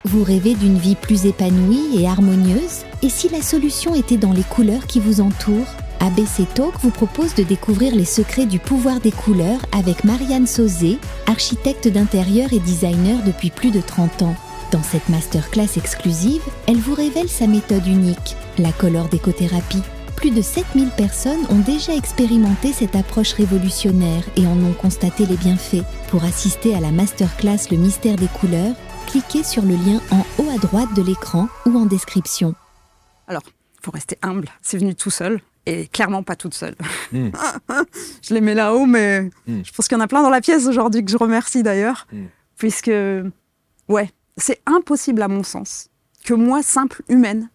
Vous rêvez d'une vie plus épanouie et harmonieuse? Et si la solution était dans les couleurs qui vous entourent? ABC Talk vous propose de découvrir les secrets du pouvoir des couleurs avec Marianne Sauzé, architecte d'intérieur et designer depuis plus de 30 ans. Dans cette masterclass exclusive, elle vous révèle sa méthode unique, la Color Décothérapie. Plus de 7000 personnes ont déjà expérimenté cette approche révolutionnaire et en ont constaté les bienfaits. Pour assister à la masterclass Le mystère des couleurs, cliquez sur le lien en haut à droite de l'écran ou en description. Alors, il faut rester humble, c'est venu tout seul. Et clairement pas toute seule. Je les mets là-haut, mais je pense qu'il y en a plein dans la pièce aujourd'hui que je remercie d'ailleurs. Puisque, ouais, c'est impossible à mon sens que moi, simple humaine,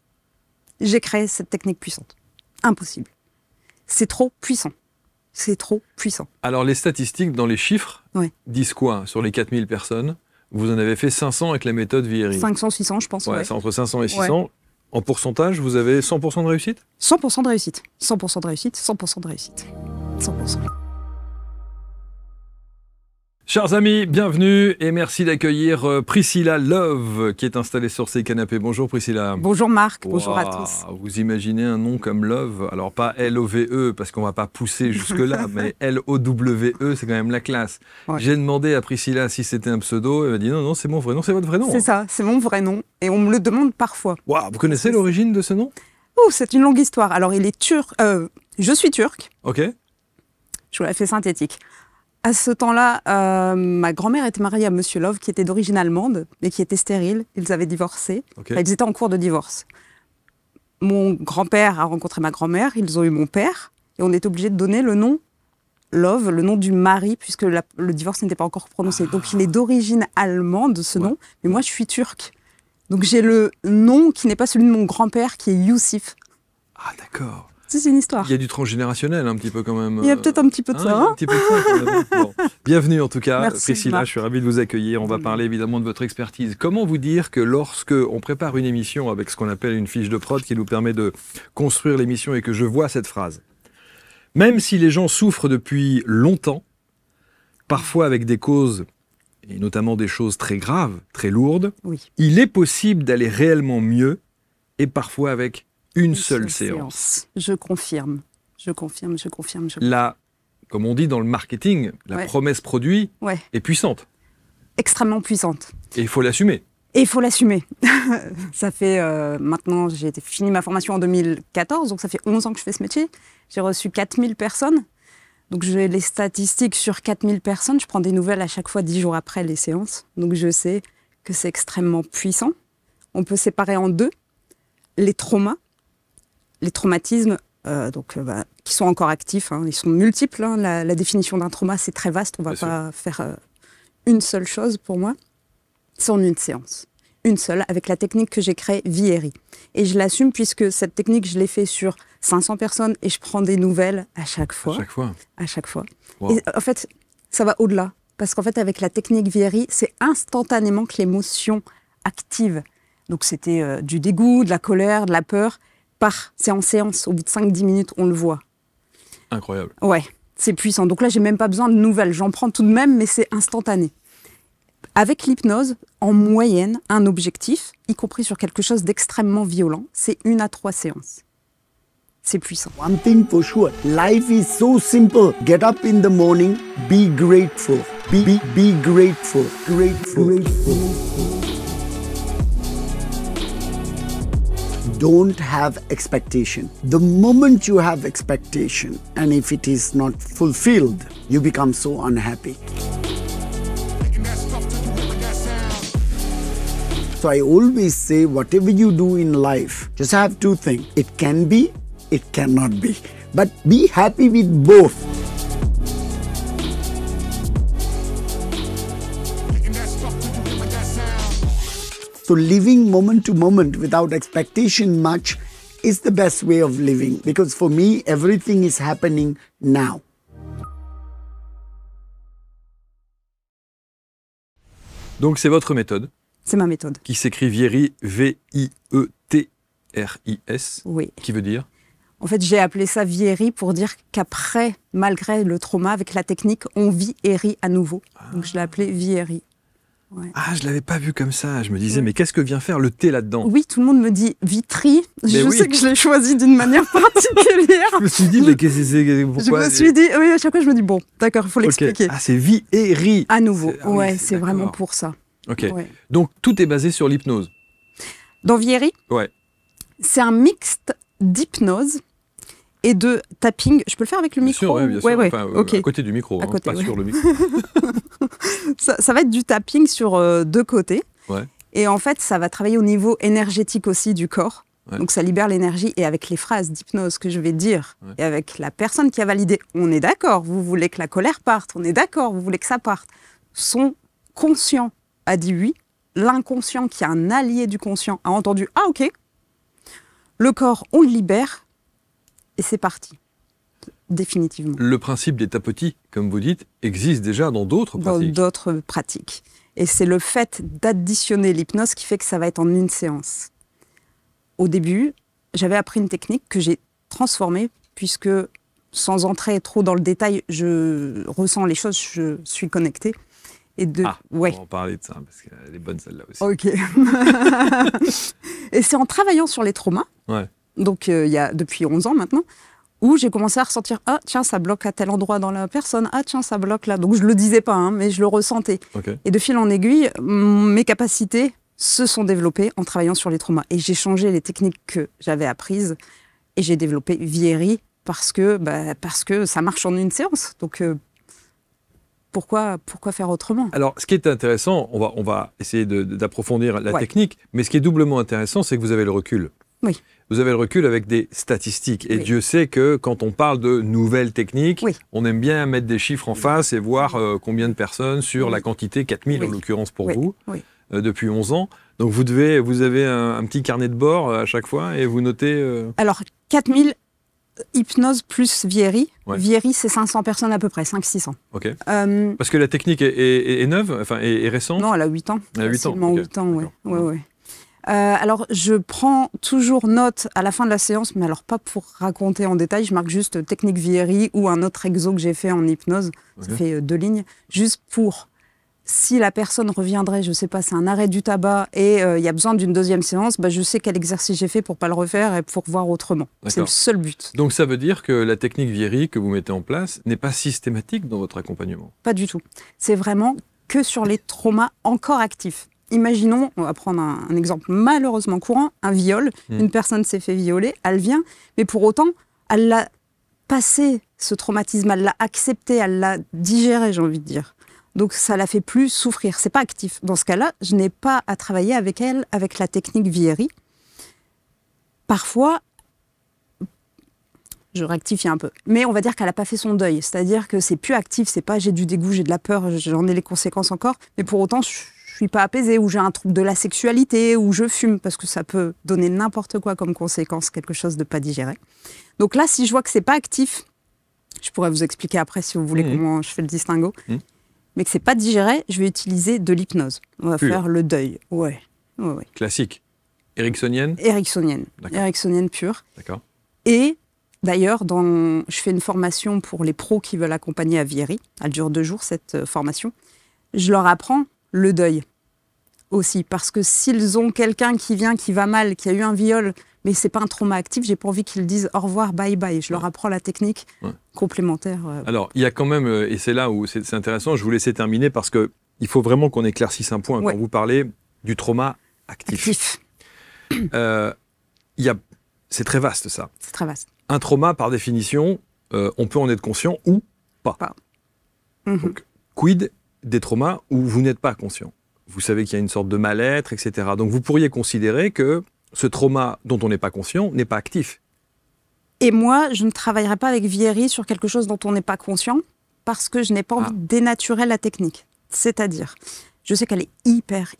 j'ai créé cette technique puissante. Impossible. C'est trop puissant. C'est trop puissant. Alors les statistiques dans les chiffres disent quoi? Sur les 4000 personnes, vous en avez fait 500 avec la méthode Viery. 500, 600 je pense. Ouais, c'est entre 500 et 600. Ouais. En pourcentage, vous avez 100% de réussite? 100% de réussite. 100% de réussite, 100% de réussite. 100%. Chers amis, bienvenue et merci d'accueillir Priscilla Love qui est installée sur ces canapés. Bonjour Priscilla. Bonjour Marc, bonjour à tous. Vous imaginez un nom comme Love, alors pas L-O-V-E parce qu'on va pas pousser jusque-là, mais L-O-W-E, c'est quand même la classe. Ouais. J'ai demandé à Priscilla si c'était un pseudo, elle m'a dit non, non, c'est mon vrai nom, c'est votre vrai nom. C'est ça, c'est mon vrai nom et on me le demande parfois. Wow, vous connaissez l'origine de ce nom? Oh, c'est une longue histoire. Alors il est turc, je suis turc. Ok. Je vous la fais synthétique. À ce temps-là, ma grand-mère était mariée à Monsieur Love, qui était d'origine allemande, mais qui était stérile. Ils avaient divorcé. Okay. Ils étaient en cours de divorce. Mon grand-père a rencontré ma grand-mère, ils ont eu mon père, et on est obligé de donner le nom Love, le nom du mari, puisque le divorce n'était pas encore prononcé. Donc il est d'origine allemande, ce nom, mais moi je suis turque. Donc j'ai le nom qui n'est pas celui de mon grand-père, qui est Youssef. Ah d'accord. C'est une histoire. Il y a du transgénérationnel un petit peu quand même. Il y a peut-être un petit peu de ça. Un petit peu de ça quand même. Bon. Bienvenue en tout cas, merci, Priscilla, Marc. je suis ravi de vous accueillir. On va parler évidemment de votre expertise. Comment vous dire que lorsque on prépare une émission avec ce qu'on appelle une fiche de prod qui nous permet de construire l'émission et que je vois cette phrase, même si les gens souffrent depuis longtemps, parfois avec des causes et notamment des choses très graves, très lourdes, il est possible d'aller réellement mieux et parfois avec une seule séance. Je confirme, je confirme, je confirme. Là, comme on dit dans le marketing, la promesse produit est puissante. Extrêmement puissante. Et il faut l'assumer. Et il faut l'assumer. Ça fait maintenant, j'ai fini ma formation en 2014, donc ça fait 11 ans que je fais ce métier. J'ai reçu 4000 personnes. Donc j'ai les statistiques sur 4000 personnes. Je prends des nouvelles à chaque fois 10 jours après les séances. Donc je sais que c'est extrêmement puissant. On peut séparer en deux les traumas. Les traumatismes qui sont encore actifs, ils sont multiples. La définition d'un trauma, c'est très vaste. On ne va pas faire une seule chose pour moi. C'est en une séance. Une seule, avec la technique que j'ai créée, Viery. Et je l'assume puisque cette technique, je l'ai fait sur 500 personnes et je prends des nouvelles à chaque fois. À chaque fois. À chaque fois. Wow. Et en fait, ça va au-delà. Parce qu'en fait, avec la technique Viery, c'est instantanément que l'émotion active. Donc c'était du dégoût, de la colère, de la peur. C'est en séance, au bout de 5-10 minutes, on le voit. Incroyable. Ouais, c'est puissant. Donc là, j'ai même pas besoin de nouvelles. J'en prends tout de même, mais c'est instantané. Avec l'hypnose, en moyenne, un objectif, y compris sur quelque chose d'extrêmement violent, c'est 1 à 3 séances. C'est puissant. One thing for sure, life is so simple. Get up in the morning, be grateful. Be grateful. Grateful. Don't have expectation. The moment you have expectation, and if it is not fulfilled, you become so unhappy. So I always say, whatever you do in life, just have two things. It can be, it cannot be. But be happy with both. So living moment to moment without expectation much is the best way of living. Because for me, everything is happening now. Donc c'est votre méthode. C'est ma méthode. Qui s'écrit Viery, V-I-E-T-R-I-S. Oui. Qui veut dire? En fait, j'ai appelé ça Viery pour dire qu'après, malgré le trauma, avec la technique, on vit et rit à nouveau. Donc je l'ai appelé Viery. Ouais. Ah, je l'avais pas vu comme ça. Je me disais, mais qu'est-ce que vient faire le thé là-dedans? Oui, tout le monde me dit Vitry. Je oui. sais que je l'ai choisi d'une manière particulière. Je me suis dit, mais pourquoi? Je me suis dit, oui, à chaque fois, je me dis, bon, d'accord, il faut l'expliquer. Ah, c'est Viery. À nouveau, Ah oui, ouais, c'est vraiment d'accord. pour ça. Ok. Ouais. Donc, tout est basé sur l'hypnose. Dans Viery, Ouais. c'est un mixte d'hypnose et de tapping. Je peux le faire avec le Bien micro? sûr, ouais, bien sûr. Ouais, ouais. Enfin, Ok. à côté du micro, À hein, côté, pas ouais. sur le micro. Ça va être du tapping sur deux côtés. Ouais. Et en fait, ça va travailler au niveau énergétique aussi du corps. Ouais. Donc ça libère l'énergie. Et avec les phrases d'hypnose que je vais dire, Ouais. et avec la personne qui a validé, on est d'accord, vous voulez que la colère parte, on est d'accord, vous voulez que ça parte. Son conscient a dit oui. L'inconscient, qui est un allié du conscient, a entendu « Ah, ok ». Le corps, on le libère. Et c'est parti. Définitivement. Le principe des tapotis, comme vous dites, existe déjà dans d'autres Dans pratiques. d'autres pratiques. Et c'est le fait d'additionner l'hypnose qui fait que ça va être en une séance. Au début, j'avais appris une technique que j'ai transformée, puisque sans entrer trop dans le détail, je ressens les choses, je suis connectée. Et On va en parler de ça, parce qu'elle est bonne celle-là aussi. Ok. Et c'est en travaillant sur les traumas, Ouais. donc il y a depuis 11 ans maintenant, où j'ai commencé à ressentir « Ah, tiens, ça bloque à tel endroit dans la personne. Ah, tiens, ça bloque là. » Donc je ne le disais pas, hein, mais je le ressentais. Ok. Et de fil en aiguille, mes capacités se sont développées en travaillant sur les traumas. Et j'ai changé les techniques que j'avais apprises et j'ai développé Viery parce que ça marche en une séance. Donc pourquoi faire autrement? Alors, ce qui est intéressant, on va essayer d'approfondir la Ouais. technique, mais ce qui est doublement intéressant, c'est que vous avez le recul. Oui. Vous avez le recul avec des statistiques. Et Oui. Dieu sait que quand on parle de nouvelles techniques, Oui. on aime bien mettre des chiffres en face et voir combien de personnes sur la quantité, 4000 Oui. en l'occurrence pour Oui. vous, Oui. depuis 11 ans. Donc vous avez un petit carnet de bord à chaque fois et vous notez... Alors, 4000 hypnose plus Viery. Ouais. Viery, c'est 500 personnes à peu près, 500-600. Ok. Parce que la technique est neuve, enfin est récente. Non, elle a 8 ans. Elle a 8 ans, Facilement ok. 8 ans, ouais. D'accord. Ouais. Alors, je prends toujours note à la fin de la séance, mais alors pas pour raconter en détail. Je marque juste technique Viery ou un autre exo que j'ai fait en hypnose. Ça Ok. fait 2 lignes. Juste pour, si la personne reviendrait, je sais pas, c'est un arrêt du tabac et il y a besoin d'une deuxième séance, bah, je sais quel exercice j'ai fait pour pas le refaire et pour voir autrement. C'est le D'accord. seul but. Donc ça veut dire que la technique Viery que vous mettez en place n'est pas systématique dans votre accompagnement. Pas du tout. C'est vraiment que sur les traumas encore actifs. Imaginons, on va prendre un exemple malheureusement courant, un viol. Une personne s'est fait violer, elle vient, mais pour autant, elle l'a passé, ce traumatisme, elle l'a accepté, elle l'a digéré, j'ai envie de dire. Donc ça la fait plus souffrir, c'est pas actif. Dans ce cas-là, je n'ai pas à travailler avec elle, avec la technique Viery. Parfois, je rectifie un peu, mais on va dire qu'elle n'a pas fait son deuil, c'est-à-dire que c'est plus actif, c'est pas j'ai du dégoût, j'ai de la peur, j'en ai les conséquences encore, mais pour autant, je suis pas apaisée, ou j'ai un trouble de la sexualité, ou je fume, parce que ça peut donner n'importe quoi comme conséquence, quelque chose de pas digéré. Donc là, si je vois que c'est pas actif, je pourrais vous expliquer après si vous voulez comment je fais le distinguo, mais que c'est pas digéré, je vais utiliser de l'hypnose. On va faire le deuil. Ouais. Classique. Ericksonienne. Ericksonienne. D'accord. Ericksonienne pure. D'accord. Et d'ailleurs, je fais une formation pour les pros qui veulent accompagner à Viery. Elle dure 2 jours, cette formation. Je leur apprends le deuil aussi. Parce que s'ils ont quelqu'un qui vient, qui va mal, qui a eu un viol, mais c'est pas un trauma actif, j'ai pas envie qu'ils disent au revoir, bye bye. Je leur apprends la technique complémentaire. Alors, il y a quand même, et c'est là où c'est intéressant, je vous laissais terminer parce qu'il faut vraiment qu'on éclaircisse un point quand vous parlez du trauma actif. C'est très vaste ça. C'est très vaste. Un trauma, par définition, on peut en être conscient ou pas. Donc, quid des traumas où vous n'êtes pas conscient? Vous savez qu'il y a une sorte de mal-être, etc. Donc vous pourriez considérer que ce trauma dont on n'est pas conscient n'est pas actif. Et moi, je ne travaillerai pas avec Viery sur quelque chose dont on n'est pas conscient parce que je n'ai pas envie de dénaturer la technique. C'est-à-dire, je sais qu'elle est hyper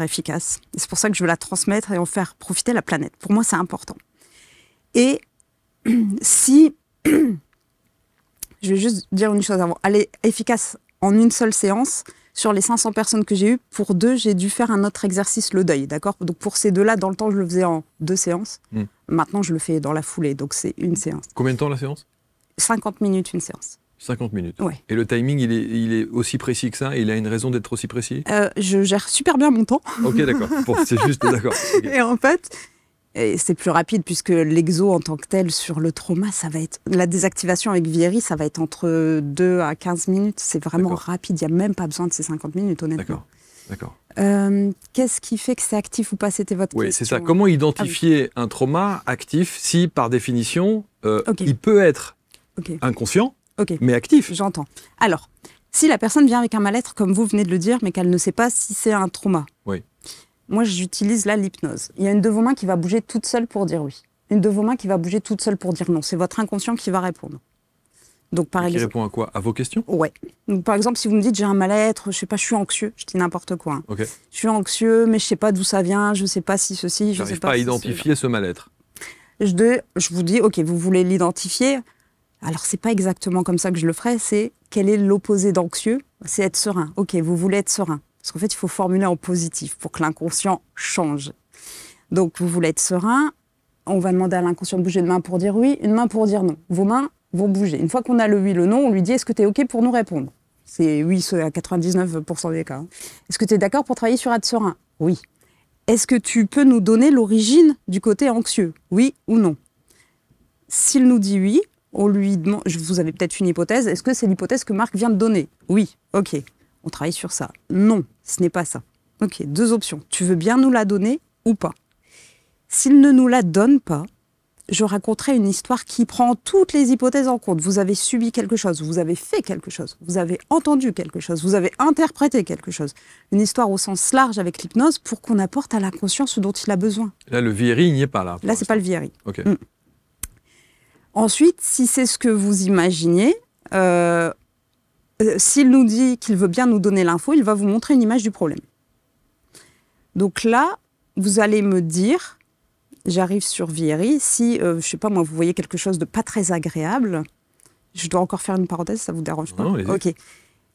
efficace. Et c'est pour ça que je veux la transmettre et en faire profiter la planète. Pour moi, c'est important. Et si... je vais juste dire une chose avant. Elle est efficace en une seule séance. Sur les 500 personnes que j'ai eues, pour 2, j'ai dû faire un autre exercice, le deuil, d'accord? Donc pour ces 2-là, dans le temps, je le faisais en 2 séances. Maintenant, je le fais dans la foulée, donc c'est une séance. Combien de temps la séance? 50 minutes, une séance. 50 minutes. Ouais. Et le timing, il est aussi précis que ça? Il a une raison d'être aussi précis? Je gère super bien mon temps. Ok, d'accord. Bon, c'est juste, d'accord. Okay. Et en fait, c'est plus rapide puisque l'exo en tant que tel sur le trauma, ça va être la désactivation avec Vieri, ça va être entre 2 à 15 minutes. C'est vraiment rapide. Il n'y a même pas besoin de ces 50 minutes, honnêtement. D'accord. Qu'est-ce qui fait que c'est actif ou pas? C'était votre question. Oui, c'est ça. Comment identifier un trauma actif si, par définition, il peut être inconscient, mais actif? J'entends. Alors, si la personne vient avec un mal-être, comme vous venez de le dire, mais qu'elle ne sait pas si c'est un trauma, moi, j'utilise là l'hypnose. Il y a une de vos mains qui va bouger toute seule pour dire oui. Une de vos mains qui va bouger toute seule pour dire non. C'est votre inconscient qui va répondre. Donc, par exemple, qui répond à quoi? À vos questions? Ouais. Donc, par exemple, si vous me dites j'ai un mal-être, je sais pas, je suis anxieux, je dis n'importe quoi. Je suis anxieux, mais je sais pas d'où ça vient, je sais pas si ceci, je sais pas. À identifier ce mal-être. Je vous dis, ok, vous voulez l'identifier. Alors, c'est pas exactement comme ça que je le ferais. C'est quel est l'opposé d'anxieux? C'est être serein. Ok, vous voulez être serein. Parce qu'en fait, il faut formuler en positif pour que l'inconscient change. Donc, vous voulez être serein. On va demander à l'inconscient de bouger une main pour dire oui, une main pour dire non. Vos mains vont bouger. Une fois qu'on a le oui, le non, on lui dit est-ce que tu es OK pour nous répondre? C'est oui, c'est à 99% des cas. Est-ce que tu es d'accord pour travailler sur être serein? Oui. Est-ce que tu peux nous donner l'origine du côté anxieux? Oui ou non? S'il nous dit oui, on lui demande, vous avez peut-être une hypothèse, est-ce que c'est l'hypothèse que Marc vient de donner? Oui, ok, on travaille sur ça. Non, ce n'est pas ça. Ok, 2 options. Tu veux bien nous la donner ou pas? S'il ne nous la donne pas, je raconterai une histoire qui prend toutes les hypothèses en compte. Vous avez subi quelque chose, vous avez fait quelque chose, vous avez entendu quelque chose, vous avez interprété quelque chose. Une histoire au sens large avec l'hypnose pour qu'on apporte à l'inconscient ce dont il a besoin. Là, le Vieri, il n'y est pas là. Là, c'est pas le Vieri. Ok. Ensuite, si c'est ce que vous imaginiez, s'il nous dit qu'il veut bien nous donner l'info, il va vous montrer une image du problème. Donc là, vous allez me dire... J'arrive sur Vieri, si, je sais pas moi, vous voyez quelque chose de pas très agréable, je dois encore faire une parenthèse, ça vous dérange pas? Non, ok.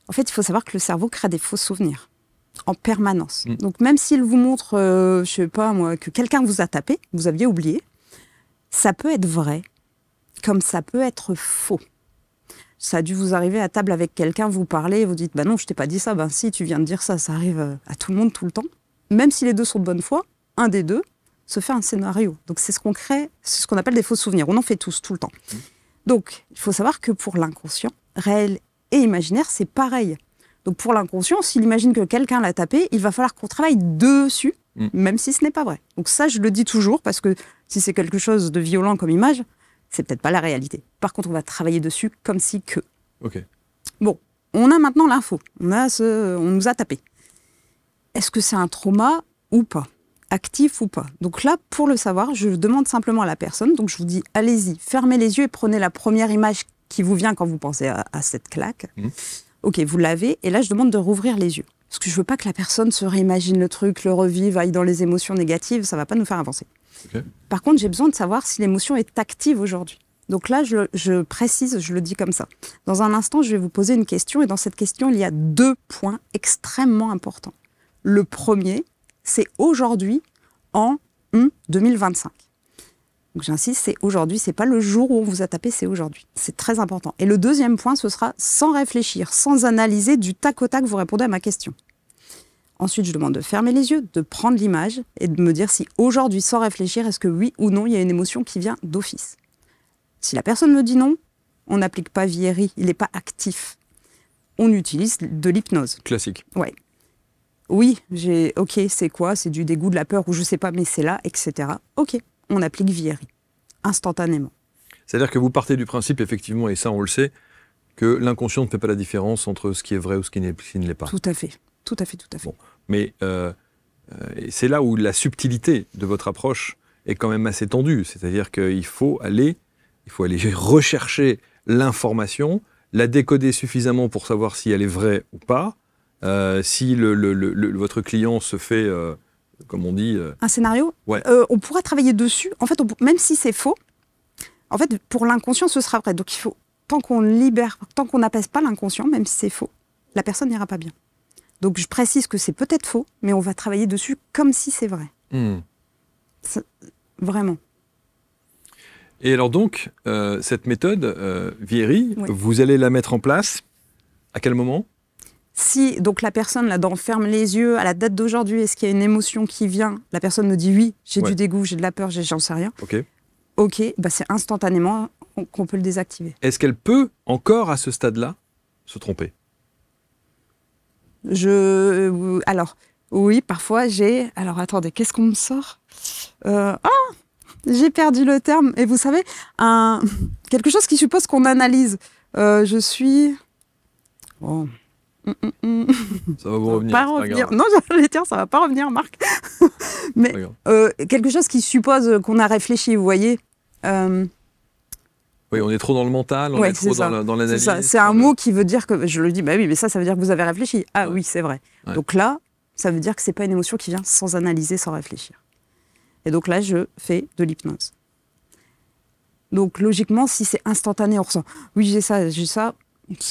En fait, il faut savoir que le cerveau crée des faux souvenirs en permanence. Donc même s'il vous montre, je sais pas moi, que quelqu'un vous a tapé, vous aviez oublié, ça peut être vrai, comme ça peut être faux. Ça a dû vous arriver à table avec quelqu'un, vous parlez, vous dites, bah non, je t'ai pas dit ça, ben si, tu viens de dire ça, ça arrive à tout le monde tout le temps. Même si les deux sont de bonne foi, un des deux se fait un scénario. Donc c'est ce qu'on crée, c'est ce qu'on appelle des faux souvenirs. On en fait tous, tout le temps. Donc il faut savoir que pour l'inconscient, réel et imaginaire, c'est pareil. Donc pour l'inconscient, s'il imagine que quelqu'un l'a tapé, il va falloir qu'on travaille dessus, même si ce n'est pas vrai. Donc ça, je le dis toujours, parce que si c'est quelque chose de violent comme image, c'est peut-être pas la réalité. Par contre, on va travailler dessus comme si que. Ok. Bon, on a maintenant l'info. On nous a tapé. Est-ce que c'est un trauma ou pas? Actif ou pas? Donc là, pour le savoir, je demande simplement à la personne, donc je vous dis, allez-y, fermez les yeux et prenez la première image qui vous vient quand vous pensez à cette claque. Ok, vous l'avez, et là, je demande de rouvrir les yeux. Parce que je veux pas que la personne se réimagine le truc, le revive, aille dans les émotions négatives, ça va pas nous faire avancer. Okay. Par contre, j'ai besoin de savoir si l'émotion est active aujourd'hui. Donc là, je précise, je le dis comme ça. Dans un instant, je vais vous poser une question, et dans cette question, il y a 2 points extrêmement importants. Le premier, c'est aujourd'hui en 2025. Donc j'insiste, c'est aujourd'hui, c'est pas le jour où on vous a tapé, c'est aujourd'hui. C'est très important. Et le deuxième point, ce sera sans réfléchir, sans analyser, du tac au tac, vous répondez à ma question. Ensuite, je demande de fermer les yeux, de prendre l'image et de me dire si aujourd'hui, sans réfléchir, est-ce que oui ou non, il y a une émotion qui vient d'office. Si la personne me dit non, on n'applique pas Vieri, il n'est pas actif. On utilise de l'hypnose. Classique. Ouais. Oui, ok, c'est quoi? C'est du dégoût, de la peur, ou je sais pas, mais c'est là, etc. Ok, on applique Vieri, instantanément. C'est-à-dire que vous partez du principe, effectivement, et ça on le sait, que l'inconscient ne fait pas la différence entre ce qui est vrai ou ce qui ne l'est pas. Tout à fait, tout à fait, tout à fait. Bon. Mais c'est là où la subtilité de votre approche est quand même assez tendue. C'est-à-dire qu'il faut aller rechercher l'information, la décoder suffisamment pour savoir si elle est vraie ou pas. Si votre client se fait, comme on dit... Un scénario, ouais. On pourra travailler dessus. En fait, même si c'est faux, en fait, pour l'inconscient, ce sera vrai. Donc, il faut, tant qu'on n'apaise pas l'inconscient, même si c'est faux, la personne n'ira pas bien. Donc, je précise que c'est peut-être faux, mais on va travailler dessus comme si c'est vrai. Vraiment. Et alors donc, cette méthode, Vieri, Oui. vous allez la mettre en place à quel moment? Si donc la personne là-dedans ferme les yeux à la date d'aujourd'hui, est-ce qu'il y a une émotion qui vient? La personne me dit oui, j'ai Ouais. du dégoût, j'ai de la peur, j'en sais rien. Ok. Ok, bah c'est instantanément qu'on peut le désactiver. Est-ce qu'elle peut encore à ce stade-là se tromper? Alors, oui, parfois j'ai... Alors, attendez, qu'est-ce qu'on me sort? J'ai perdu le terme. Et vous savez, quelque chose qui suppose qu'on analyse. Je suis... Oh. Ça va vous revenir. Pas c'est pas revenir. grave. Non, j'allais dire, ça va pas revenir, Marc. Mais Pas grave. quelque chose qui suppose qu'on a réfléchi, vous voyez. Oui, on est trop dans le mental, on Ouais, est trop c'est ça. dans C'est l'analyse. ça. C'est un mot qui veut dire que... Je le dis, bah oui, mais ça veut dire que vous avez réfléchi. Ah Ouais. oui, c'est vrai. Ouais. Donc là, ça veut dire que c'est pas une émotion qui vient sans analyser, sans réfléchir. Et donc là, je fais de l'hypnose. Donc logiquement, si c'est instantané, on ressent. Oui, j'ai ça.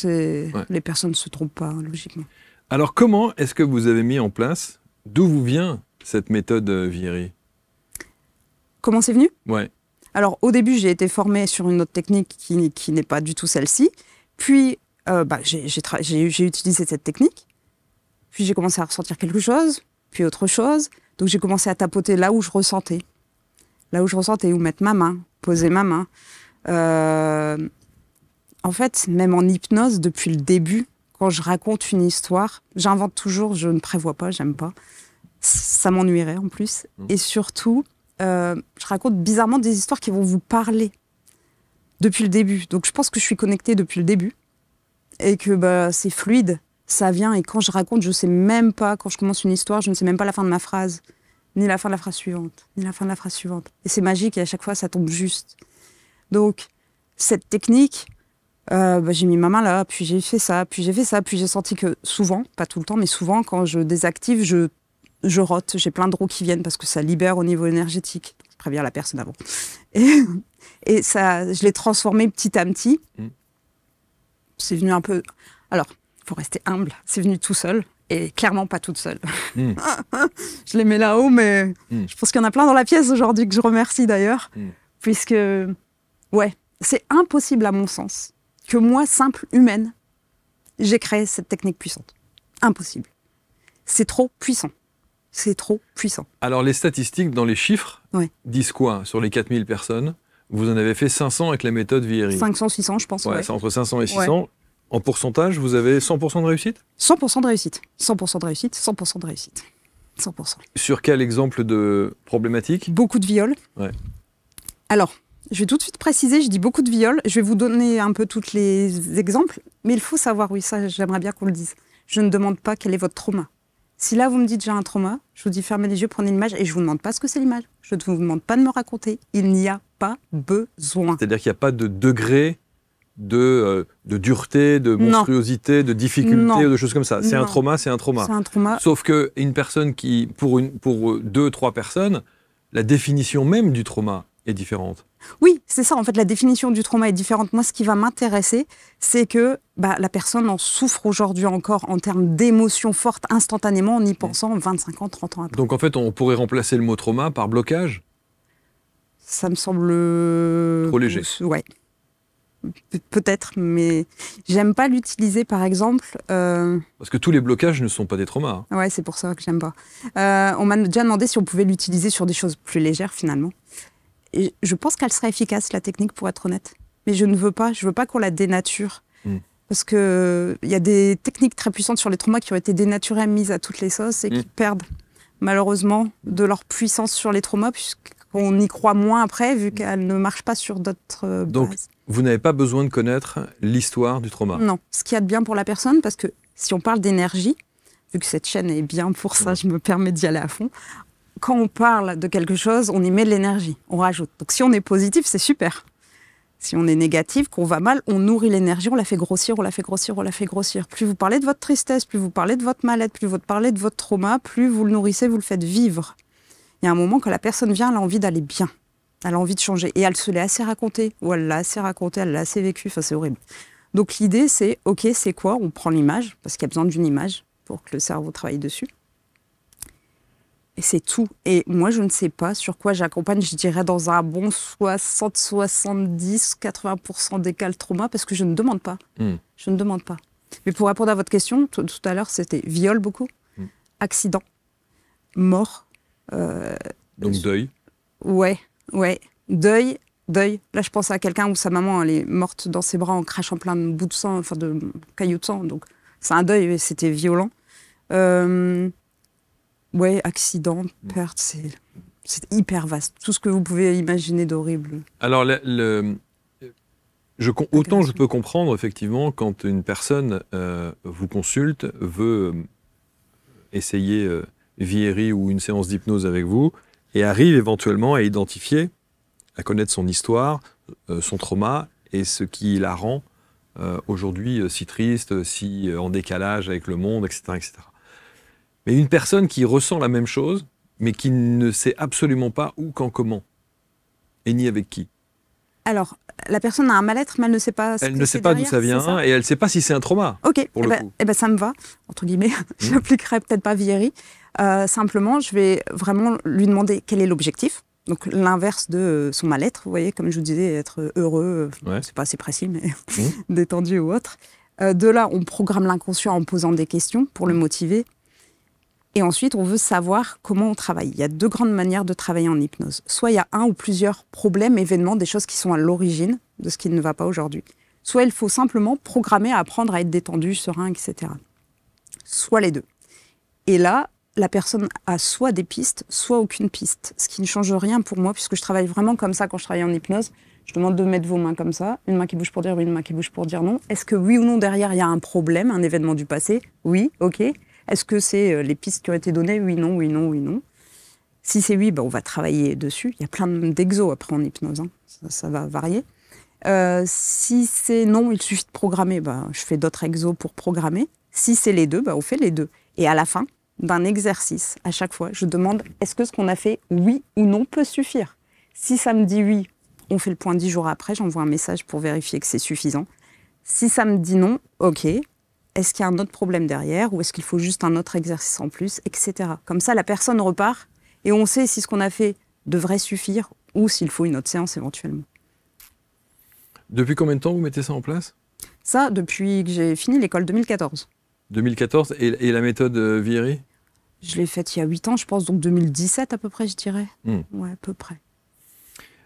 Ouais. Les personnes ne se trompent pas, hein, logiquement. Alors comment est-ce que vous avez mis en place, d'où vous vient cette méthode Vieri? Comment c'est venu? Ouais. Alors, au début, j'ai été formée sur une autre technique qui n'est pas du tout celle-ci. Puis, j'ai utilisé cette technique. Puis, j'ai commencé à ressentir quelque chose, puis autre chose. Donc, j'ai commencé à tapoter là où je ressentais. Là où je ressentais, où mettre ma main, poser ma main. En fait, même en hypnose, depuis le début, quand je raconte une histoire, j'invente toujours, je ne prévois pas, j'aime pas. Ça m'ennuierait en plus. Et surtout... je raconte bizarrement des histoires qui vont vous parler depuis le début. Donc je pense que je suis connectée depuis le début et que c'est fluide, ça vient. Et quand je raconte, je sais même pas, quand je commence une histoire, je ne sais même pas la fin de ma phrase, ni la fin de la phrase suivante, ni la fin de la phrase suivante. Et c'est magique et à chaque fois, ça tombe juste. Donc cette technique, j'ai mis ma main là, puis j'ai fait ça, puis j'ai fait ça, puis j'ai senti que souvent, pas tout le temps, mais souvent, quand je désactive, je rote, j'ai plein de rots qui viennent parce que ça libère au niveau énergétique. Je préviens la personne avant. Et ça, je l'ai transformé petit à petit. C'est venu un peu... Alors, il faut rester humble. C'est venu tout seul et clairement pas toute seule. Je les mets là-haut, mais je pense qu'il y en a plein dans la pièce aujourd'hui que je remercie d'ailleurs. Puisque, ouais, c'est impossible à mon sens que moi, simple humaine, j'ai créé cette technique puissante. Impossible. C'est trop puissant. C'est trop puissant. Alors les statistiques dans les chiffres Ouais. disent quoi? Sur les 4000 personnes, vous en avez fait 500 avec la méthode Vieri. 500, 600, je pense. Ouais, Ouais. c'est entre 500 et 600. En pourcentage, vous avez 100% de réussite? 100% de réussite. 100% de réussite, 100% de réussite. 100%. Sur quel exemple de problématique? Beaucoup de viols. Ouais. Alors, je vais tout de suite préciser, je dis beaucoup de viols. Je vais vous donner un peu tous les exemples. Mais il faut savoir, oui, ça, j'aimerais bien qu'on le dise. Je ne demande pas quel est votre trauma. Si là, vous me dites j'ai un trauma, je vous dis fermez les yeux, prenez l'image et je ne vous demande pas ce que c'est l'image. Je ne vous demande pas de me raconter. Il n'y a pas besoin. C'est-à-dire qu'il n'y a pas de degré de dureté, de monstruosité, de difficulté, Non. ou de choses comme ça. C'est un Non. trauma, c'est un trauma. C'est un trauma. Sauf qu'une personne qui, pour 2, 3 personnes, la définition même du trauma est différente. Oui, c'est ça. En fait, la définition du trauma est différente. Moi, ce qui va m'intéresser, c'est que la personne en souffre aujourd'hui encore en termes d'émotions fortes instantanément en y pensant 25 ans, 30 ans après. Donc en fait, on pourrait remplacer le mot trauma par blocage. Ça me semble... Trop léger. Ouais. Peut-être, mais j'aime pas l'utiliser, par exemple... Parce que tous les blocages ne sont pas des traumas. Hein. Ouais, c'est pour ça que j'aime pas. On m'a déjà demandé si on pouvait l'utiliser sur des choses plus légères, finalement. Et je pense qu'elle serait efficace, la technique, pour être honnête. Mais je veux pas qu'on la dénature. Parce qu'il y a des techniques très puissantes sur les traumas qui ont été dénaturées, mises à toutes les sauces et qui perdent, malheureusement, de leur puissance sur les traumas, puisqu'on y croit moins après, vu qu'elles ne marchent pas sur d'autres Donc, bases. vous n'avez pas besoin de connaître l'histoire du trauma. Non. Ce qu'il y a de bien pour la personne, parce que si on parle d'énergie, vu que cette chaîne est bien pour ça, je me permets d'y aller à fond. Quand on parle de quelque chose, on y met de l'énergie, on rajoute. Donc si on est positif, c'est super. Si on est négatif, qu'on va mal, on nourrit l'énergie, on la fait grossir, on la fait grossir, on la fait grossir. Plus vous parlez de votre tristesse, plus vous parlez de votre mal-être, plus vous parlez de votre trauma, plus vous le nourrissez, vous le faites vivre. Il y a un moment, quand la personne vient, elle a envie d'aller bien. Elle a envie de changer. Et elle se l'est assez racontée, ou elle l'a assez raconté, elle l'a assez vécu. Enfin, c'est horrible. Donc l'idée, c'est, OK, c'est quoi? On prend l'image, parce qu'il y a besoin d'une image pour que le cerveau travaille dessus. Et c'est tout. Et moi, je ne sais pas sur quoi j'accompagne, je dirais dans un bon 60, 70, 80% des cas le trauma, parce que je ne demande pas. Je ne demande pas. Mais pour répondre à votre question, tout à l'heure, c'était viol beaucoup, accident, mort. Donc deuil. Ouais. Deuil. Là, je pense à quelqu'un où sa maman elle est morte dans ses bras en crachant plein de bouts de sang, enfin de cailloux de sang. Donc, c'est un deuil, et c'était violent. Accident, perte, c'est hyper vaste. Tout ce que vous pouvez imaginer d'horrible. Alors, autant je peux comprendre, effectivement, quand une personne vous consulte, veut essayer Vieri ou une séance d'hypnose avec vous, et arrive éventuellement à identifier, à connaître son histoire, son trauma, et ce qui la rend aujourd'hui si triste, si en décalage avec le monde, etc., etc. Mais une personne qui ressent la même chose, mais qui ne sait absolument pas où, quand, comment, et ni avec qui. Alors, la personne a un mal-être, mais elle ne sait pas ce que c'est. Elle ne sait pas d'où ça vient, et elle ne sait pas si c'est un trauma. Ok, ça me va, entre guillemets. Je n'appliquerai peut-être pas Vieri. Simplement, je vais vraiment lui demander quel est l'objectif. Donc, l'inverse de son mal-être, vous voyez, comme je vous disais, être heureux, c'est pas assez précis, mais détendu ou autre. De là, on programme l'inconscient en posant des questions pour le motiver. Et ensuite, on veut savoir comment on travaille. Il y a 2 grandes manières de travailler en hypnose. Soit il y a un ou plusieurs problèmes, événements, des choses qui sont à l'origine de ce qui ne va pas aujourd'hui. Soit il faut simplement programmer à apprendre à être détendu, serein, etc. Soit les 2. Et là, la personne a soit des pistes, soit aucune piste. Ce qui ne change rien pour moi, puisque je travaille vraiment comme ça quand je travaille en hypnose. Je demande de mettre vos mains comme ça, une main qui bouge pour dire oui, une main qui bouge pour dire non. Est-ce que oui ou non, derrière, il y a un problème, un événement du passé? Oui, ok. Est-ce que c'est les pistes qui ont été données? Oui, non, oui, non, oui, non. Si c'est oui, on va travailler dessus. Il y a plein d'exos après en hypnose. Ça va varier. Si c'est non, il suffit de programmer. Je fais d'autres exos pour programmer. Si c'est les 2, on fait les 2. Et à la fin d'un exercice, à chaque fois, je demande est-ce que ce qu'on a fait, oui ou non, peut suffire? Si ça me dit oui, on fait le point 10 jours après. J'envoie un message pour vérifier que c'est suffisant. Si ça me dit non, ok. Est-ce qu'il y a un autre problème derrière ou est-ce qu'il faut juste un autre exercice en plus, etc. Comme ça, la personne repart et on sait si ce qu'on a fait devrait suffire ou s'il faut une autre séance éventuellement. Depuis combien de temps vous mettez ça en place? Ça, depuis que j'ai fini l'école 2014. 2014 et la méthode Vieri? Je l'ai faite il y a 8 ans, je pense, donc 2017 à peu près, je dirais. Ouais, à peu près.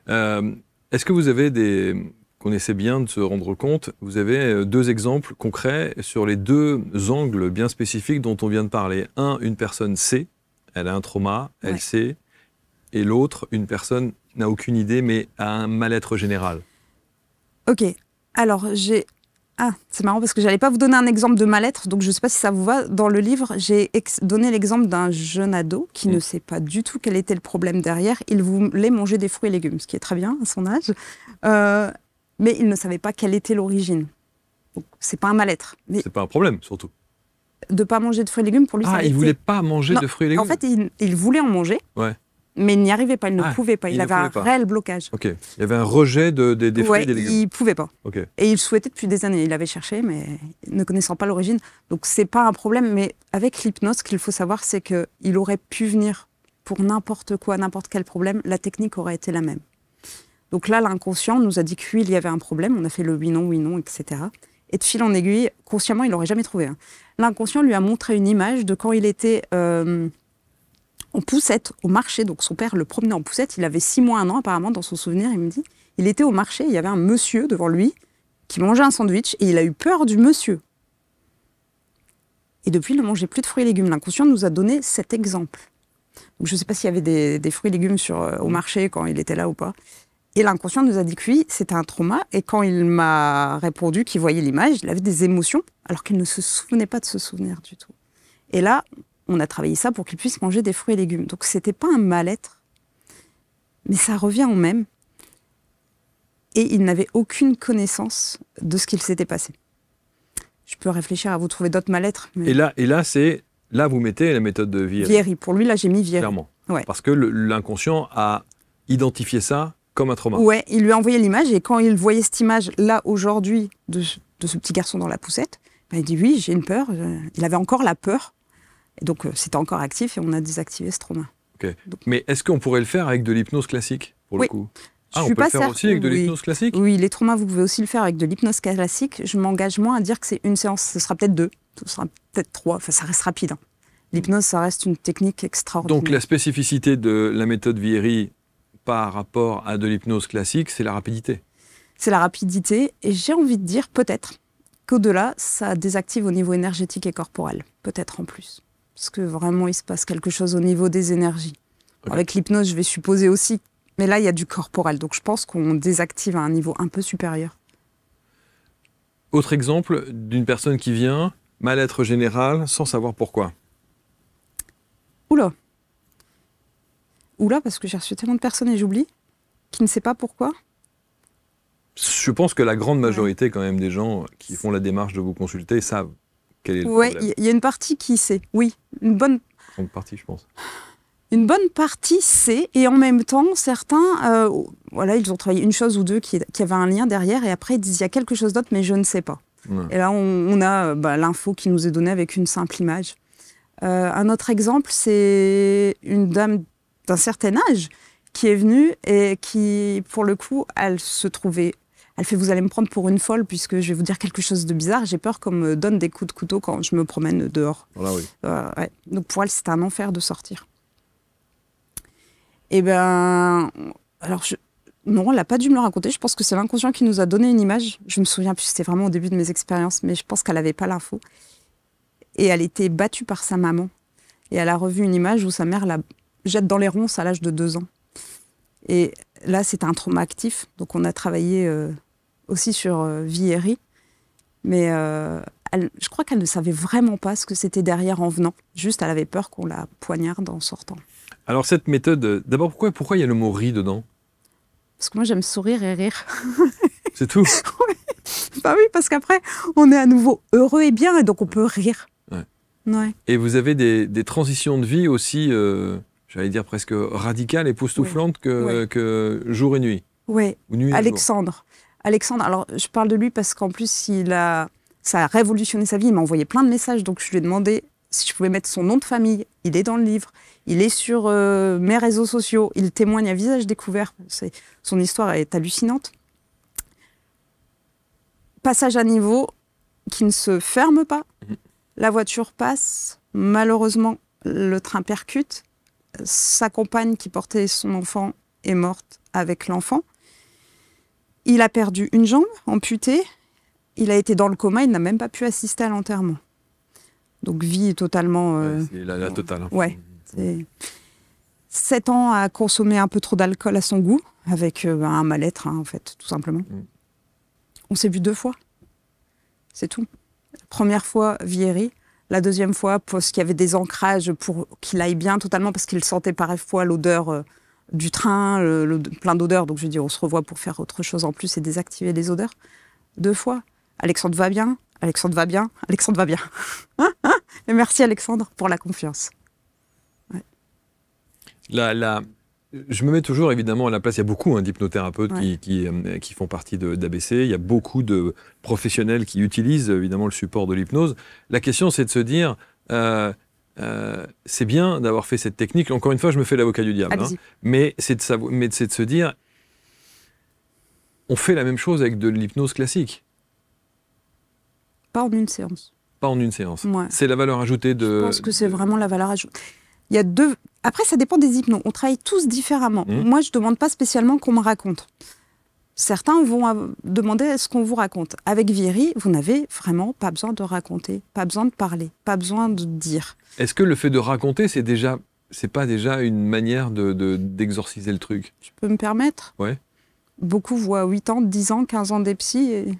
Est-ce que vous avez qu'on essaie bien de se rendre compte, vous avez 2 exemples concrets sur les 2 angles bien spécifiques dont on vient de parler. Un, une personne sait, elle a un trauma, elle sait, et l'autre, une personne n'a aucune idée, mais a un mal-être général. Ok, alors c'est marrant parce que je n'allais pas vous donner un exemple de mal-être, donc je ne sais pas si ça vous va. Dans le livre, j'ai donné l'exemple d'un jeune ado qui ne sait pas du tout quel était le problème derrière. Il voulait manger des fruits et légumes, ce qui est très bien à son âge. Mais il ne savait pas quelle était l'origine. Donc, c'est pas un mal-être. Mais c'est pas un problème, surtout. De ne pas manger de fruits et légumes, pour lui, ça il voulait pas manger de fruits et légumes? En fait, il voulait en manger, mais il n'y arrivait pas, il ne pouvait pas. Il avait un réel blocage. Ok. Il y avait un rejet des fruits et des légumes. Il ne pouvait pas. Okay. Et il souhaitait depuis des années. Il avait cherché, mais ne connaissant pas l'origine. Donc, c'est pas un problème. Mais avec l'hypnose, ce qu'il faut savoir, c'est qu'il aurait pu venir pour n'importe quoi, n'importe quel problème. La technique aurait été la même. Donc là, l'inconscient nous a dit que oui, il y avait un problème. On a fait le oui, non, etc. Et de fil en aiguille, consciemment, il n'aurait jamais trouvé. L'inconscient lui a montré une image de quand il était en poussette au marché. Donc son père le promenait en poussette. Il avait 6 mois, 1 an apparemment dans son souvenir. Il me dit, il était au marché, il y avait un monsieur devant lui qui mangeait un sandwich et il a eu peur du monsieur. Et depuis, il ne mangeait plus de fruits et légumes. L'inconscient nous a donné cet exemple. Donc je ne sais pas s'il y avait des fruits et légumes au marché quand il était là ou pas. Et l'inconscient nous a dit que oui, c'était un trauma. Et quand il m'a répondu qu'il voyait l'image, il avait des émotions, alors qu'il ne se souvenait pas de ce souvenir du tout. Et là, on a travaillé ça pour qu'il puisse manger des fruits et légumes. Donc ce n'était pas un mal-être, mais ça revient au même. Et il n'avait aucune connaissance de ce qu'il s'était passé. Je peux réfléchir à vous trouver d'autres mal-être. Mais... Et là, vous mettez la méthode de Vieri. Vieri. Pour lui, là, j'ai mis Vieri. Clairement. Ouais. Parce que l'inconscient a identifié ça comme un trauma. Ouais, il lui a envoyé l'image et quand il voyait cette image là aujourd'hui de ce petit garçon dans la poussette, il dit oui, j'ai une peur. Il avait encore la peur et donc c'était encore actif et on a désactivé ce trauma. Ok. Mais est-ce qu'on pourrait le faire avec de l'hypnose classique, pour le coup? Je on suis peut pas le faire aussi avec de oui. l'hypnose classique? Oui, les traumas, vous pouvez aussi le faire avec de l'hypnose classique. Je m'engage moins à dire que c'est une séance. Ce sera peut-être 2, ce sera peut-être 3. Enfin, ça reste rapide. Hein. L'hypnose, ça reste une technique extraordinaire. Donc la spécificité de la méthode Vieiri par rapport à de l'hypnose classique, c'est la rapidité. C'est la rapidité. Et j'ai envie de dire peut-être qu'au-delà, ça désactive au niveau énergétique et corporel. Peut-être en plus. Parce que vraiment, il se passe quelque chose au niveau des énergies. Okay. Avec l'hypnose, je vais supposer aussi. Mais là, il y a du corporel. Donc je pense qu'on désactive à un niveau un peu supérieur. Autre exemple d'une personne qui vient, mal-être général, sans savoir pourquoi. Oula. Oula, parce que j'ai reçu tellement de personnes et j'oublie, qui ne sait pas pourquoi. Je pense que la grande majorité quand même des gens qui font la démarche de vous consulter savent quel est le problème. Oui, il y a une partie qui sait. Oui, une bonne partie, je pense. Une bonne partie sait, et en même temps, certains, voilà, ils ont travaillé une chose ou deux qui avait un lien derrière, et après ils disent il y a quelque chose d'autre, mais je ne sais pas. Ouais. Et là, on a l'info qui nous est donnée avec une simple image. Un autre exemple, c'est une dame d'un certain âge qui est venue et qui, pour le coup, elle se trouvait... Elle fait, vous allez me prendre pour une folle puisque je vais vous dire quelque chose de bizarre. J'ai peur qu'on me donne des coups de couteau quand je me promène dehors. Voilà, oui. Ouais. Donc pour elle, c'était un enfer de sortir. Eh bien, alors non, elle n'a pas dû me le raconter. Je pense que c'est l'inconscient qui nous a donné une image. Je me souviens plus, c'était vraiment au début de mes expériences, mais je pense qu'elle n'avait pas l'info. Et elle était battue par sa maman. Et elle a revu une image où sa mère la jette dans les ronces à l'âge de 2 ans. Et là, c'était un trauma actif. Donc on a travaillé aussi sur Vieiri. Mais je crois qu'elle ne savait vraiment pas ce que c'était derrière en venant. Juste, elle avait peur qu'on la poignarde en sortant. Alors cette méthode, d'abord, pourquoi il y a le mot « riz » dedans? Parce que moi, j'aime sourire et rire. C'est tout? Oui. Bah oui, parce qu'après, on est à nouveau heureux et bien, et donc on peut rire. Ouais. Ouais. Et vous avez des transitions de vie aussi, j'allais dire presque radicales, époustouflantes que jour et nuit. Oui, Alexandre. Alors je parle de lui parce qu'en plus, ça a révolutionné sa vie. Il m'a envoyé plein de messages, donc je lui ai demandé si je pouvais mettre son nom de famille. Il est dans le livre, il est sur mes réseaux sociaux, il témoigne à visage découvert. Son histoire est hallucinante. Passage à niveau qui ne se ferme pas. La voiture passe, malheureusement, le train percute. Sa compagne qui portait son enfant est morte avec l'enfant. Il a perdu une jambe, amputée. Il a été dans le coma, il n'a même pas pu assister à l'enterrement. Donc vie totalement... c'est la totale. Hein. Ouais. 7 ans à consommer un peu trop d'alcool à son goût, avec un mal-être, en fait, tout simplement. On s'est vu 2 fois. C'est tout. La première fois, Vieiri. La deuxième fois, parce qu'il y avait des ancrages pour qu'il aille bien totalement, parce qu'il sentait parfois l'odeur du train, plein d'odeurs. Donc je lui ai dit, on se revoit pour faire autre chose en plus et désactiver les odeurs. 2 fois. Alexandre va bien, Alexandre va bien, Alexandre va bien. Et merci Alexandre pour la confiance. Ouais. Je me mets toujours évidemment à la place, il y a beaucoup d'hypnothérapeutes qui font partie d'ABC, il y a beaucoup de professionnels qui utilisent évidemment le support de l'hypnose. La question c'est de se dire, c'est bien d'avoir fait cette technique, encore une fois je me fais l'avocat du diable, mais c'est de se dire, on fait la même chose avec de l'hypnose classique. Pas en une séance. Pas en une séance. Ouais. C'est la valeur ajoutée de... Je pense que c'est vraiment la valeur ajoutée. Il y a 2... Après, ça dépend des hypnos. On travaille tous différemment. Moi, je ne demande pas spécialement qu'on me raconte. Certains vont demander ce qu'on vous raconte. Avec Vieiri, vous n'avez vraiment pas besoin de raconter, pas besoin de parler, pas besoin de dire. Est-ce que le fait de raconter, c'est pas déjà une manière d'exorciser le truc? Je peux me permettre? Ouais. Beaucoup voient 8 ans, 10 ans, 15 ans des psys et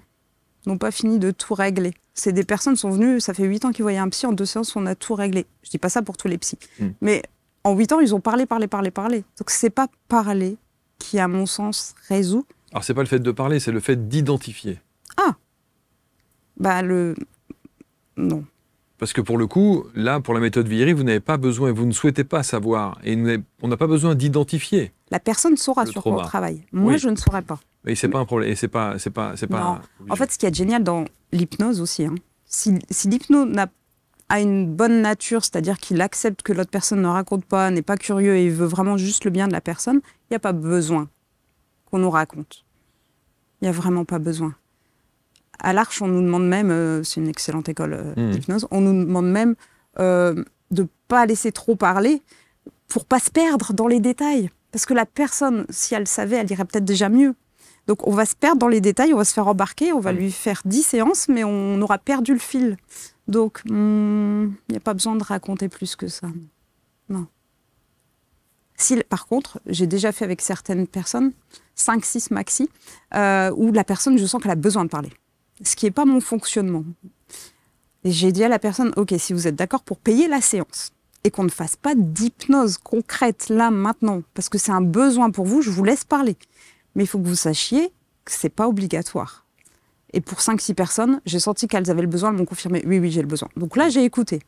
n'ont pas fini de tout régler. C'est des personnes qui sont venues, ça fait 8 ans qu'ils voyaient un psy, en 2 séances, on a tout réglé. Je ne dis pas ça pour tous les psys. Mais en 8 ans, ils ont parlé. Donc c'est pas parler qui, à mon sens, résout. Alors c'est pas le fait de parler, c'est le fait d'identifier. Ah non. Parce que pour le coup, là, pour la méthode Vieiri, vous n'avez pas besoin, vous ne souhaitez pas savoir, et on n'a pas besoin d'identifier. La personne saura sur quoi on travaille. Moi, je ne saurais pas. Et c'est pas un problème. Et c'est pas. Non. En fait, ce qui est génial dans l'hypnose aussi, si l'hypnose n'a a une bonne nature, c'est-à-dire qu'il accepte que l'autre personne ne raconte pas, n'est pas curieux et veut vraiment juste le bien de la personne, il n'y a pas besoin qu'on nous raconte. Il n'y a vraiment pas besoin. À l'Arche, on nous demande même, c'est une excellente école d'hypnose, on nous demande même de ne pas laisser trop parler pour ne pas se perdre dans les détails. Parce que la personne, si elle savait, elle irait peut-être déjà mieux. Donc on va se perdre dans les détails, on va se faire embarquer, on va lui faire 10 séances, mais on aura perdu le fil. Donc il n'y a pas besoin de raconter plus que ça. Non. Si, par contre, j'ai déjà fait avec certaines personnes, 5-6 maxi, où la personne, je sens qu'elle a besoin de parler. Ce qui n'est pas mon fonctionnement. Et j'ai dit à la personne, ok, si vous êtes d'accord pour payer la séance, et qu'on ne fasse pas d'hypnose concrète là, maintenant, parce que c'est un besoin pour vous, je vous laisse parler. Mais il faut que vous sachiez que ce n'est pas obligatoire. Et pour 5-6 personnes, j'ai senti qu'elles avaient le besoin, elles m'ont confirmé, oui, j'ai le besoin. Donc là, j'ai écouté,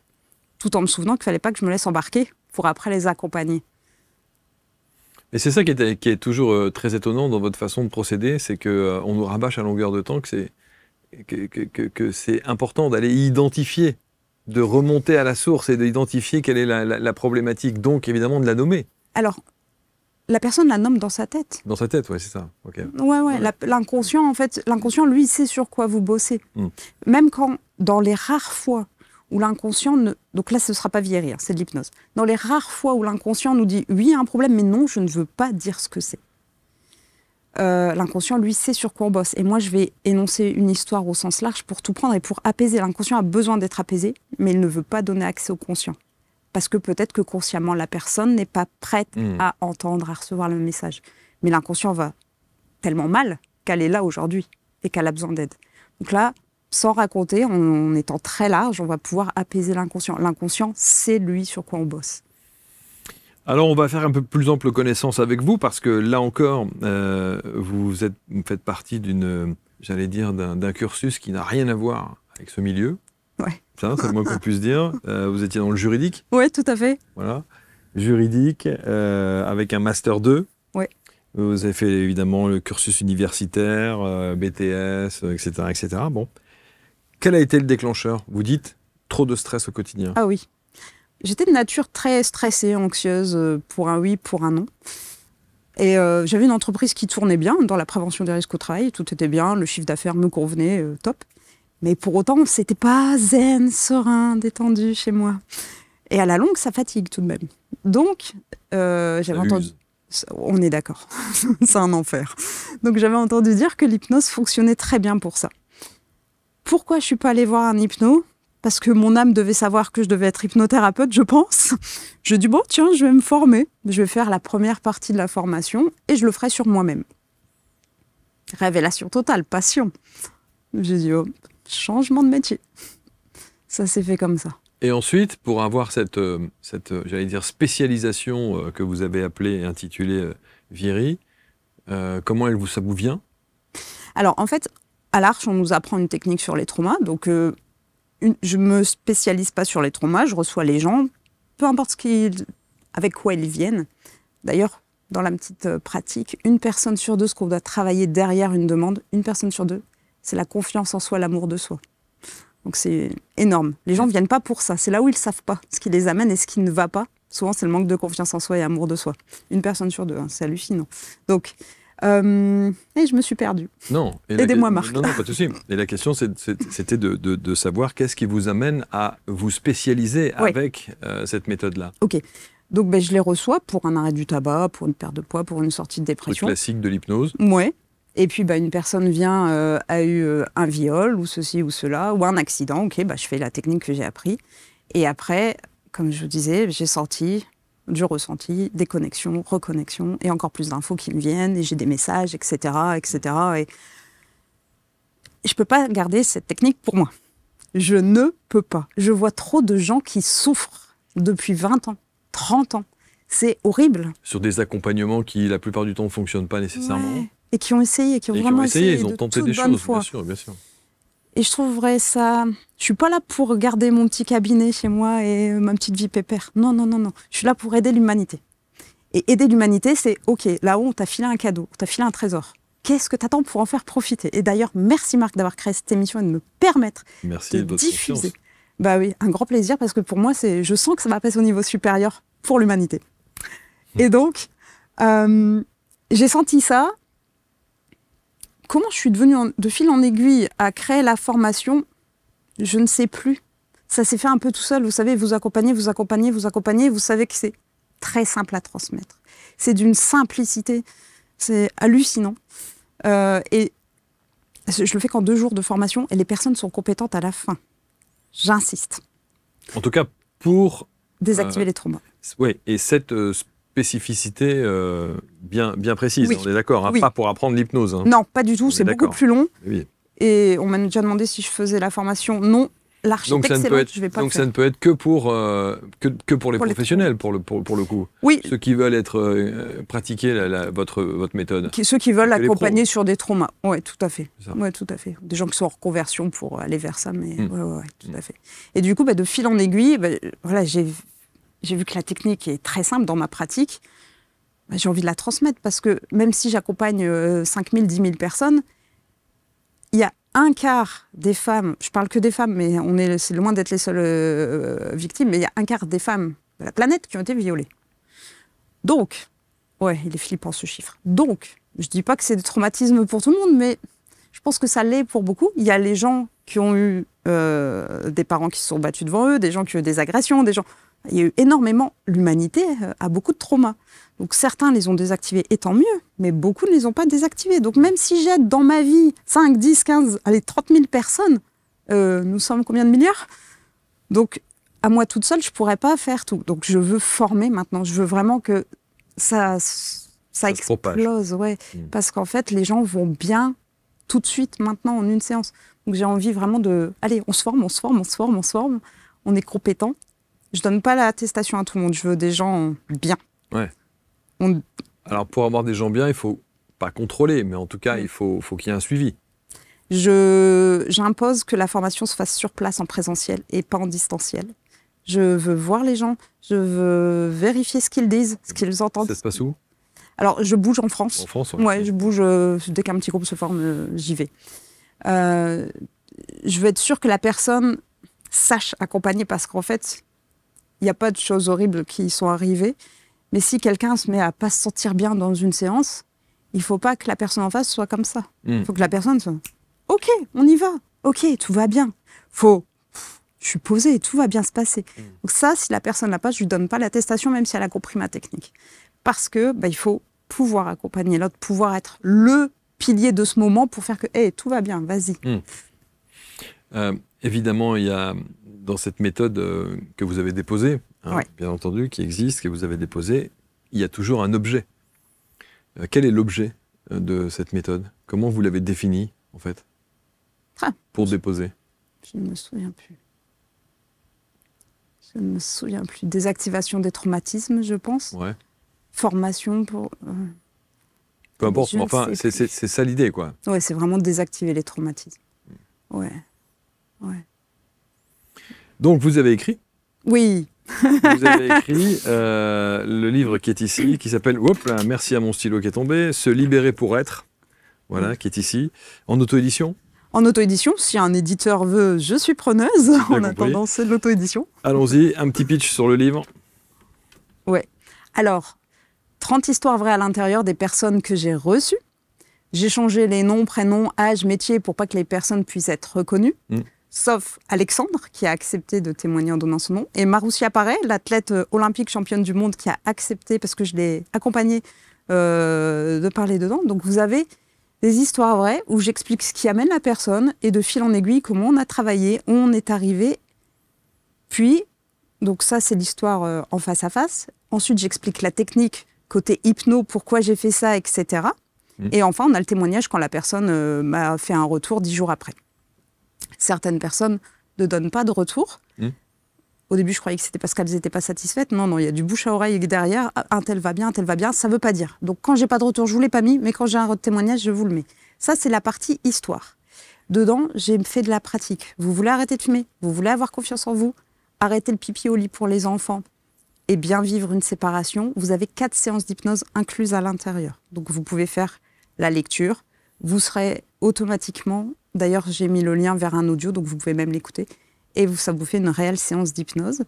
tout en me souvenant qu'il ne fallait pas que je me laisse embarquer pour après les accompagner. Et c'est ça qui est toujours très étonnant dans votre façon de procéder, c'est qu'on nous rabâche à longueur de temps que c'est important d'aller identifier, de remonter à la source et d'identifier quelle est la problématique, donc évidemment de la nommer. Alors, la personne la nomme dans sa tête. Dans sa tête, ouais, c'est ça. Okay. Ouais. L'inconscient, en fait, l'inconscient, lui, il sait sur quoi vous bossez. Même quand, dans les rares fois où l'inconscient ne... Donc là, ce ne sera pas Vieri, c'est de l'hypnose. Dans les rares fois où l'inconscient nous dit « oui, il y a un problème, mais non, je ne veux pas dire ce que c'est ». L'inconscient, lui, sait sur quoi on bosse. Et moi, je vais énoncer une histoire au sens large pour tout prendre et pour apaiser. L'inconscient a besoin d'être apaisé, mais il ne veut pas donner accès au conscient. Parce que peut-être que consciemment, la personne n'est pas prête à entendre, à recevoir le message. Mais l'inconscient va tellement mal qu'elle est là aujourd'hui et qu'elle a besoin d'aide. Donc là, sans raconter, en étant très large, on va pouvoir apaiser l'inconscient. L'inconscient, c'est lui sur quoi on bosse. Alors, on va faire un peu plus ample connaissance avec vous, parce que là encore, vous faites partie d'un cursus qui n'a rien à voir avec ce milieu. Ouais. Ça, c'est le moins qu'on puisse dire. Vous étiez dans le juridique. Oui, tout à fait. Voilà. Juridique, avec un Master 2. Oui. Vous avez fait évidemment le cursus universitaire, BTS, etc., etc. Bon. Quel a été le déclencheur? Vous dites trop de stress au quotidien. Ah oui. J'étais de nature très stressée, anxieuse, pour un oui, pour un non. Et j'avais une entreprise qui tournait bien dans la prévention des risques au travail. Tout était bien, le chiffre d'affaires me convenait, top. Mais pour autant, c'était pas zen, serein, détendu chez moi. Et à la longue, ça fatigue tout de même. Donc, j'avais entendu... On est d'accord, c'est un enfer. Donc j'avais entendu dire que l'hypnose fonctionnait très bien pour ça. Pourquoi je suis pas allée voir un hypno? Parce que mon âme devait savoir que je devais être hypnothérapeute, je pense. Je dis, bon, tiens, je vais me former. Je vais faire la première partie de la formation et je le ferai sur moi-même. Révélation totale, passion. J'ai dit, oh, changement de métier. Ça s'est fait comme ça. Et ensuite, pour avoir cette j'allais dire, spécialisation que vous avez appelée et intitulée Vieri, comment ça vous vient? Alors, en fait, à l'Arche, on nous apprend une technique sur les traumas. Donc, je ne me spécialise pas sur les traumas. Je reçois les gens, peu importe avec quoi ils viennent. D'ailleurs, dans la petite pratique, 1 personne sur 2, ce qu'on doit travailler derrière une demande, 1 personne sur 2, c'est la confiance en soi, l'amour de soi. Donc c'est énorme. Les gens ne viennent pas pour ça. C'est là où ils ne savent pas ce qui les amène et ce qui ne va pas. Souvent, c'est le manque de confiance en soi et amour de soi. 1 personne sur 2, hein, c'est hallucinant. Donc, et je me suis perdue. Non. Aidez-moi, Marc. Non, pas de souci. Et la question, c'était de savoir qu'est-ce qui vous amène à vous spécialiser avec cette méthode-là. Ok. Donc, je les reçois pour un arrêt du tabac, pour une perte de poids, pour une sortie de dépression. Le classique de l'hypnose. Ouais. Et puis, une personne vient, a eu un viol, ou ceci ou cela, ou un accident. Ok, je fais la technique que j'ai appris. Et après, comme je vous disais, j'ai sorti du ressenti, des connexions, reconnexions, et encore plus d'infos qui me viennent, et j'ai des messages, etc., etc. Et je ne peux pas garder cette technique pour moi. Je ne peux pas. Je vois trop de gens qui souffrent depuis 20 ans, 30 ans. C'est horrible. Sur des accompagnements qui, la plupart du temps, ne fonctionnent pas nécessairement. Ouais. Et qui ont essayé, qui ont vraiment essayé. Ils ont tenté des choses, bien sûr, bien sûr. Et je trouverais ça... Je suis pas là pour garder mon petit cabinet chez moi et ma petite vie pépère. Non, non, non, non. Je suis là pour aider l'humanité. Et aider l'humanité, c'est, OK, là-haut, on t'a filé un cadeau, on t'a filé un trésor. Qu'est-ce que t'attends pour en faire profiter? Et d'ailleurs, merci Marc d'avoir créé cette émission et de me permettre de diffuser Bah oui, un grand plaisir parce que pour moi, je sens que ça va passer au niveau supérieur pour l'humanité. Et donc, j'ai senti ça. Comment je suis devenue de fil en aiguille à créer la formation, je ne sais plus. Ça s'est fait un peu tout seul. Vous savez, vous accompagnez. Vous savez que c'est très simple à transmettre. C'est d'une simplicité. C'est hallucinant. Et je le fais qu'en 2 jours de formation et les personnes sont compétentes à la fin. J'insiste. En tout cas, pour... Désactiver les traumas. Oui, et cette spécificité bien précise, Oui. on est d'accord, hein, Oui. pas pour apprendre l'hypnose. Hein. Non, pas du tout. On C'est est beaucoup d'accord. plus long. Oui. Et on m'a déjà demandé si je faisais la formation. Non, Donc l'architecte, ça ne c'est peut l'autre, être, je vais pas donc le ça faire. ne peut être que pour les Pour les professionnels pour le coup. Oui, Ceux qui veulent pratiquer votre méthode. ceux qui veulent Que les accompagner pros. sur des traumas. Oui, tout à fait. C'est ça. Ouais, tout à fait. Des gens qui sont en reconversion pour aller vers ça, mais ouais, tout Mm. à fait. Et du coup, de fil en aiguille, voilà, j'ai vu que la technique est très simple dans ma pratique. J'ai envie de la transmettre parce que même si j'accompagne 5 000, 10 000 personnes, il y a un quart des femmes, je parle que des femmes, mais c'est loin d'être les seules victimes, mais il y a un quart des femmes de la planète qui ont été violées. Donc, ouais, il est flippant ce chiffre. Donc, je dis pas que c'est des traumatismes pour tout le monde, mais je pense que ça l'est pour beaucoup. Il y a les gens qui ont eu des parents qui se sont battus devant eux, des gens qui ont eu des agressions, des gens... Il y a eu énormément... L'humanité a beaucoup de traumas. Donc certains les ont désactivés, et tant mieux, mais beaucoup ne les ont pas désactivés. Donc même si j'aide dans ma vie 5, 10, 15, allez, 30 000 personnes, nous sommes combien de milliards? Donc à moi toute seule, je ne pourrais pas faire tout. Donc je veux former maintenant, je veux vraiment que ça explose. Ouais. Parce qu'en fait, les gens vont bien tout de suite, maintenant, en une séance. Donc j'ai envie vraiment de... Allez, on se forme, on est compétent. Je ne donne pas l'attestation à tout le monde, je veux des gens bien. Ouais. Alors, pour avoir des gens bien, il ne faut pas contrôler, mais en tout cas, il faut qu'il y ait un suivi. J'impose que la formation se fasse sur place, en présentiel, et pas en distanciel. Je veux voir les gens, je veux vérifier ce qu'ils disent, ce qu'ils entendent. Ça se passe où? Alors, je bouge en France. En France, ouais. Je bouge, dès qu'un petit groupe se forme, j'y vais. Je veux être sûre que la personne sache accompagner, parce qu'en fait, il n'y a pas de choses horribles qui sont arrivées. Mais si quelqu'un se met à pas se sentir bien dans une séance, il faut pas que la personne en face soit comme ça. Il faut que la personne soit « Ok, on y va. Ok, tout va bien. » Je suis posée, tout va bien se passer. Donc ça, si la personne l'a pas, je lui donne pas l'attestation, même si elle a compris ma technique. Parce que il faut pouvoir accompagner l'autre, pouvoir être le pilier de ce moment pour faire que hey, tout va bien, vas-y. Évidemment, il y a dans cette méthode que vous avez déposée, bien entendu, qui existe, que vous avez déposée, il y a toujours un objet. Quel est l'objet de cette méthode? Comment vous l'avez défini, en fait, pour déposer? Je ne me souviens plus. Désactivation des traumatismes, je pense. Ouais. Formation pour... Peu importe, mais enfin, c'est ça l'idée, quoi. Ouais, c'est vraiment désactiver les traumatismes. Ouais. Donc, vous avez écrit? Oui. Vous avez écrit le livre qui est ici, qui s'appelle, merci à mon stylo qui est tombé, Se libérer pour être, voilà, qui est ici, en auto-édition. En auto-édition, si un éditeur veut, je suis preneuse. En attendant, c'est de l'auto-édition. Allons-y, un petit pitch sur le livre. Ouais. Alors, 30 histoires vraies à l'intérieur des personnes que j'ai reçues. J'ai changé les noms, prénoms, âge, métier pour pas que les personnes puissent être reconnues. Sauf Alexandre, qui a accepté de témoigner en donnant son nom. Et Maroussia Paré, l'athlète olympique championne du monde, qui a accepté, parce que je l'ai accompagnée, de parler dedans. Donc vous avez des histoires vraies où j'explique ce qui amène la personne et de fil en aiguille, comment on a travaillé, où on est arrivé. Puis, donc ça, c'est l'histoire en face à face. Ensuite, j'explique la technique, côté hypno, pourquoi j'ai fait ça, etc. Et enfin, on a le témoignage quand la personne m'a fait un retour 10 jours après. Certaines personnes ne donnent pas de retour. Au début, je croyais que c'était parce qu'elles n'étaient pas satisfaites. Non, il y a du bouche à oreille derrière. Un tel va bien, ça ne veut pas dire. Donc, quand j'ai pas de retour, je vous l'ai pas mis, mais quand j'ai un témoignage, je vous le mets. Ça, c'est la partie histoire. Dedans, j'ai fait de la pratique. Vous voulez arrêter de fumer? Vous voulez avoir confiance en vous? Arrêter le pipi au lit pour les enfants et bien vivre une séparation. Vous avez 4 séances d'hypnose incluses à l'intérieur. Donc, vous pouvez faire la lecture. Vous serez automatiquement... D'ailleurs, j'ai mis le lien vers un audio, donc vous pouvez même l'écouter. et ça vous fait une réelle séance d'hypnose.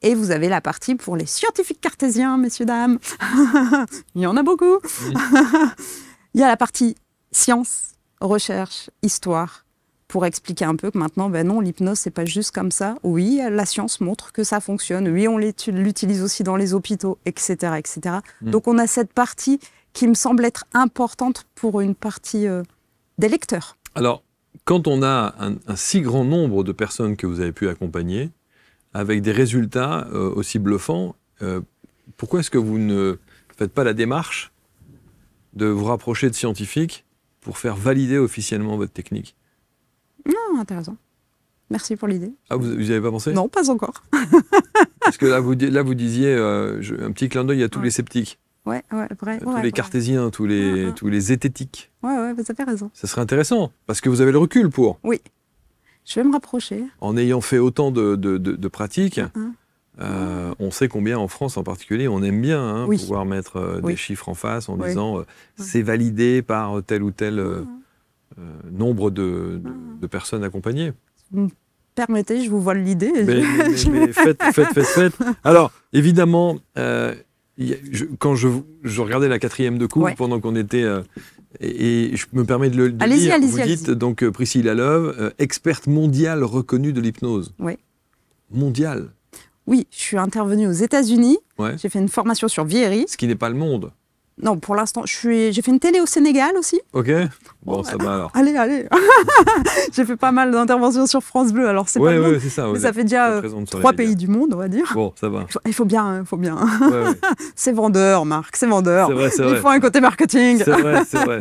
Et vous avez la partie pour les scientifiques cartésiens, messieurs, dames. Il y en a beaucoup. Oui. Il y a la partie science, recherche, histoire, pour expliquer un peu que maintenant, ben non, l'hypnose, c'est pas juste comme ça. Oui, la science montre que ça fonctionne. Oui, on l'utilise aussi dans les hôpitaux, etc., etc. Donc, on a cette partie qui me semble être importante pour une partie des lecteurs. Alors, quand on a un si grand nombre de personnes que vous avez pu accompagner, avec des résultats aussi bluffants, pourquoi est-ce que vous ne faites pas la démarche de vous rapprocher de scientifiques pour faire valider officiellement votre technique? Non, intéressant. Merci pour l'idée. Ah, vous n'y avez pas pensé? Non, pas encore. Parce que là, vous disiez un petit clin d'œil à tous les sceptiques. Ouais, vrai. Tous les cartésiens, tous les zététiques. Ouais, vous avez raison. Ça serait intéressant, parce que vous avez le recul pour. Oui. Je vais me rapprocher. En ayant fait autant de pratiques, on sait combien en France en particulier, on aime bien pouvoir mettre des chiffres en face en disant c'est validé par tel ou tel nombre de personnes accompagnées. Si vous me permettez, je vous vole l'idée. Mais faites. Alors, évidemment, quand je regardais la 4e de cours pendant qu'on était... et je me permets de le dire, vous dites donc Priscilla Love, experte mondiale reconnue de l'hypnose. Oui. Mondiale. Oui, je suis intervenue aux États-Unis. Ouais. J'ai fait une formation sur Vieri. Ce qui n'est pas le monde. Non, pour l'instant, j'ai fait une télé au Sénégal aussi. Ok. Bon, ça va alors. Allez. J'ai fait pas mal d'interventions sur France Bleu, alors c'est pas le monde. C'est ça. Mais ça fait déjà 3 pays du monde, on va dire. Bon, ça va. Il faut bien. Ouais. C'est vendeur, Marc, c'est vendeur. C'est vrai. Il faut un côté marketing. C'est vrai.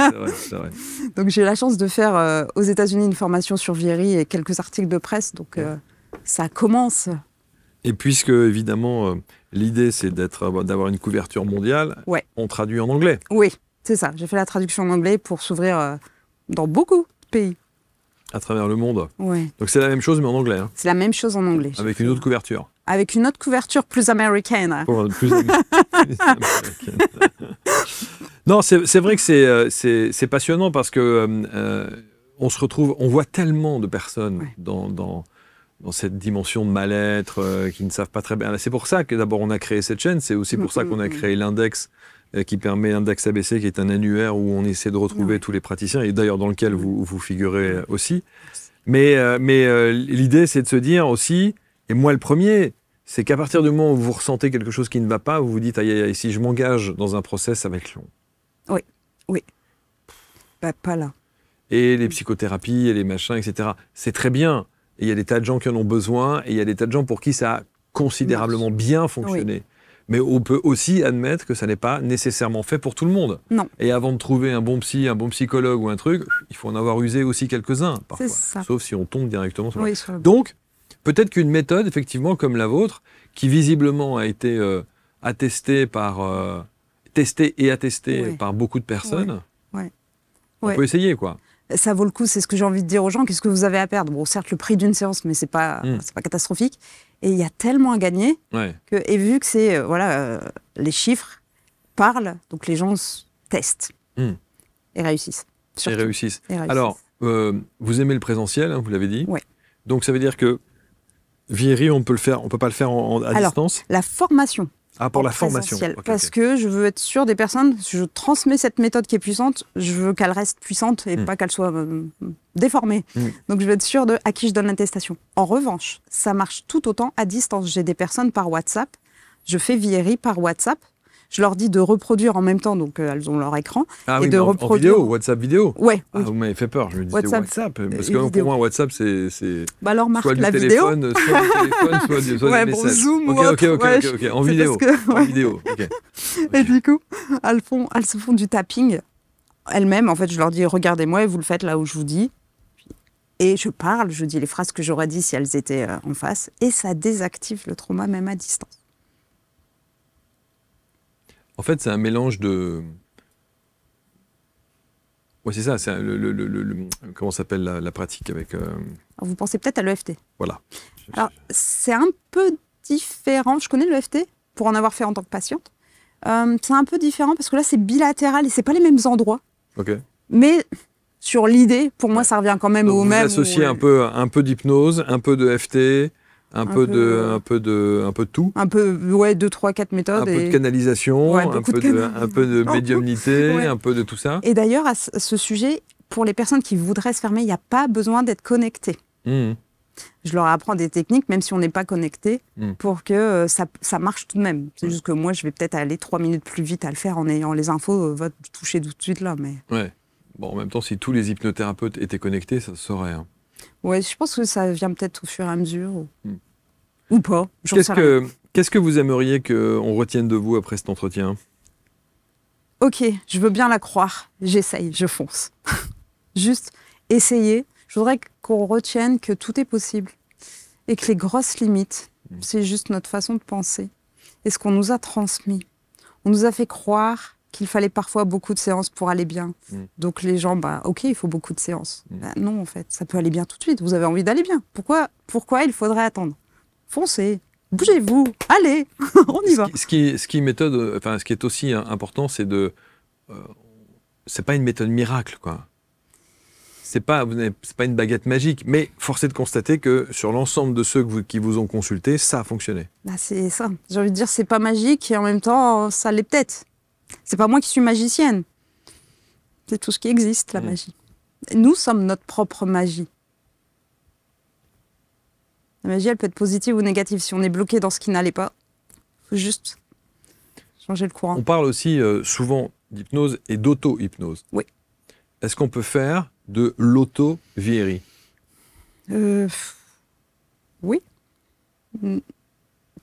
Donc j'ai eu la chance de faire aux États-Unis une formation sur Vieri et quelques articles de presse, donc ça commence. Et puisque, évidemment, l'idée, c'est d'avoir une couverture mondiale, on traduit en anglais. Oui, c'est ça. J'ai fait la traduction en anglais pour s'ouvrir dans beaucoup de pays. À travers le monde. Oui. Donc c'est la même chose, mais en anglais. C'est la même chose en anglais. Avec une autre couverture. Avec une autre couverture plus américaine. Plus américaine. Non, c'est vrai que c'est passionnant parce que on se retrouve, on voit tellement de personnes dans cette dimension de mal-être, qui ne savent pas très bien. C'est pour ça que d'abord on a créé cette chaîne, c'est aussi pour ça qu'on a créé l'index qui permet, l'index ABC, qui est un annuaire où on essaie de retrouver tous les praticiens, et d'ailleurs dans lequel vous figurez aussi. Mais l'idée, c'est de se dire aussi, et moi le premier, c'est qu'à partir du moment où vous ressentez quelque chose qui ne va pas, vous vous dites, aïe, si je m'engage dans un process, ça va être long. Oui. Pas là. Et les psychothérapies, et les machins, etc., c'est très bien. Et il y a des tas de gens qui en ont besoin, et il y a des tas de gens pour qui ça a considérablement bien fonctionné. Oui. Mais on peut aussi admettre que ça n'est pas nécessairement fait pour tout le monde. Non. Et avant de trouver un bon psy, un bon psychologue ou un truc, il faut en avoir usé aussi quelques-uns, parfois. C'est ça. Sauf si on tombe directement sur le... Donc, peut-être qu'une méthode, effectivement, comme la vôtre, qui visiblement a été attestée par... testée et attestée par beaucoup de personnes, on peut essayer, quoi. Ça vaut le coup, c'est ce que j'ai envie de dire aux gens. Qu'est-ce que vous avez à perdre? Bon, certes, le prix d'une séance, mais c'est pas catastrophique. Et il y a tellement à gagner. Et vu que c'est, les chiffres parlent, donc les gens testent et réussissent. Et réussissent. Alors, vous aimez le présentiel, hein, vous l'avez dit. Oui. Donc ça veut dire que Vieri, on peut pas le faire à distance. La formation. Ah, pour la formation. Parce que je veux être sûre des personnes, si je transmets cette méthode qui est puissante, je veux qu'elle reste puissante et pas qu'elle soit déformée. Donc je veux être sûre à qui je donne l'attestation. En revanche, ça marche tout autant à distance. J'ai des personnes par WhatsApp, je fais Vieri par WhatsApp, je leur dis de reproduire en même temps, donc elles ont leur écran. Ah et oui, de reproduire. En vidéo, WhatsApp vidéo. Ouais. Ah, vous m'avez fait peur, je me disais WhatsApp. Parce que pour moi, WhatsApp, c'est alors, Marc, soit du téléphone, soit du téléphone, soit des messages. Zoom ok. En vidéo. En vidéo. Et du coup, elles se font du tapping elles-mêmes. En fait, je leur dis, regardez-moi et vous le faites là où je vous dis. Et je parle, je dis les phrases que j'aurais dit si elles étaient en face. Et ça désactive le trauma même à distance. En fait, c'est un mélange de... Oui, c'est ça. C'est comment s'appelle la pratique avec... Vous pensez peut-être à l'EFT. Voilà. Alors, c'est un peu différent. Je connais l'EFT, pour en avoir fait en tant que patiente. C'est un peu différent parce que là, c'est bilatéral et c'est pas les mêmes endroits. Ok. Mais sur l'idée, pour moi, ça revient quand même Donc au vous même. associez un peu d'hypnose, un peu de FT, un peu de tout. Un peu, 2, 3, 4 méthodes. Un peu de canalisation, Ouais, un peu de médiumnité, Ouais. un peu de tout ça. Et d'ailleurs, à ce sujet, pour les personnes qui voudraient se fermer, il n'y a pas besoin d'être connecté. Mmh. Je leur apprends des techniques, même si on n'est pas connecté, Mm. pour que ça marche tout de même. C'est juste que moi, je vais peut-être aller 3 minutes plus vite à le faire en ayant les infos, va te toucher tout de suite là. Mais... Ouais. Bon, en même temps, si tous les hypnothérapeutes étaient connectés, ça se saurait. Hein. Ouais, je pense que ça vient peut-être au fur et à mesure. Mm. Ou pas. J'en sais rien. Qu'est-ce que vous aimeriez qu'on retienne de vous après cet entretien? Ok, je veux bien la croire. J'essaye, je fonce. Juste essayer. Je voudrais qu'on retienne que tout est possible et que les grosses limites, c'est juste notre façon de penser et ce qu'on nous a transmis. On nous a fait croire qu'il fallait parfois beaucoup de séances pour aller bien. Donc les gens, ok, il faut beaucoup de séances. Non, en fait, ça peut aller bien tout de suite. Vous avez envie d'aller bien. Pourquoi il faudrait attendre? Foncez, bougez-vous, allez, on y va. Ce qui est aussi important, c'est c'est pas une méthode miracle, quoi. C'est pas une baguette magique, mais force est de constater que sur l'ensemble de ceux qui vous ont consulté, ça a fonctionné. C'est ça. J'ai envie de dire, c'est pas magique et en même temps, ça l'est peut-être. C'est pas moi qui suis magicienne. C'est tout ce qui existe, la magie. Et nous sommes notre propre magie. La magie, elle peut être positive ou négative. Si on est bloqué dans ce qui n'allait pas, il faut juste changer le courant. On parle aussi souvent d'hypnose et d'auto-hypnose. Oui. Est-ce qu'on peut faire de l'auto-vieillerie? Oui.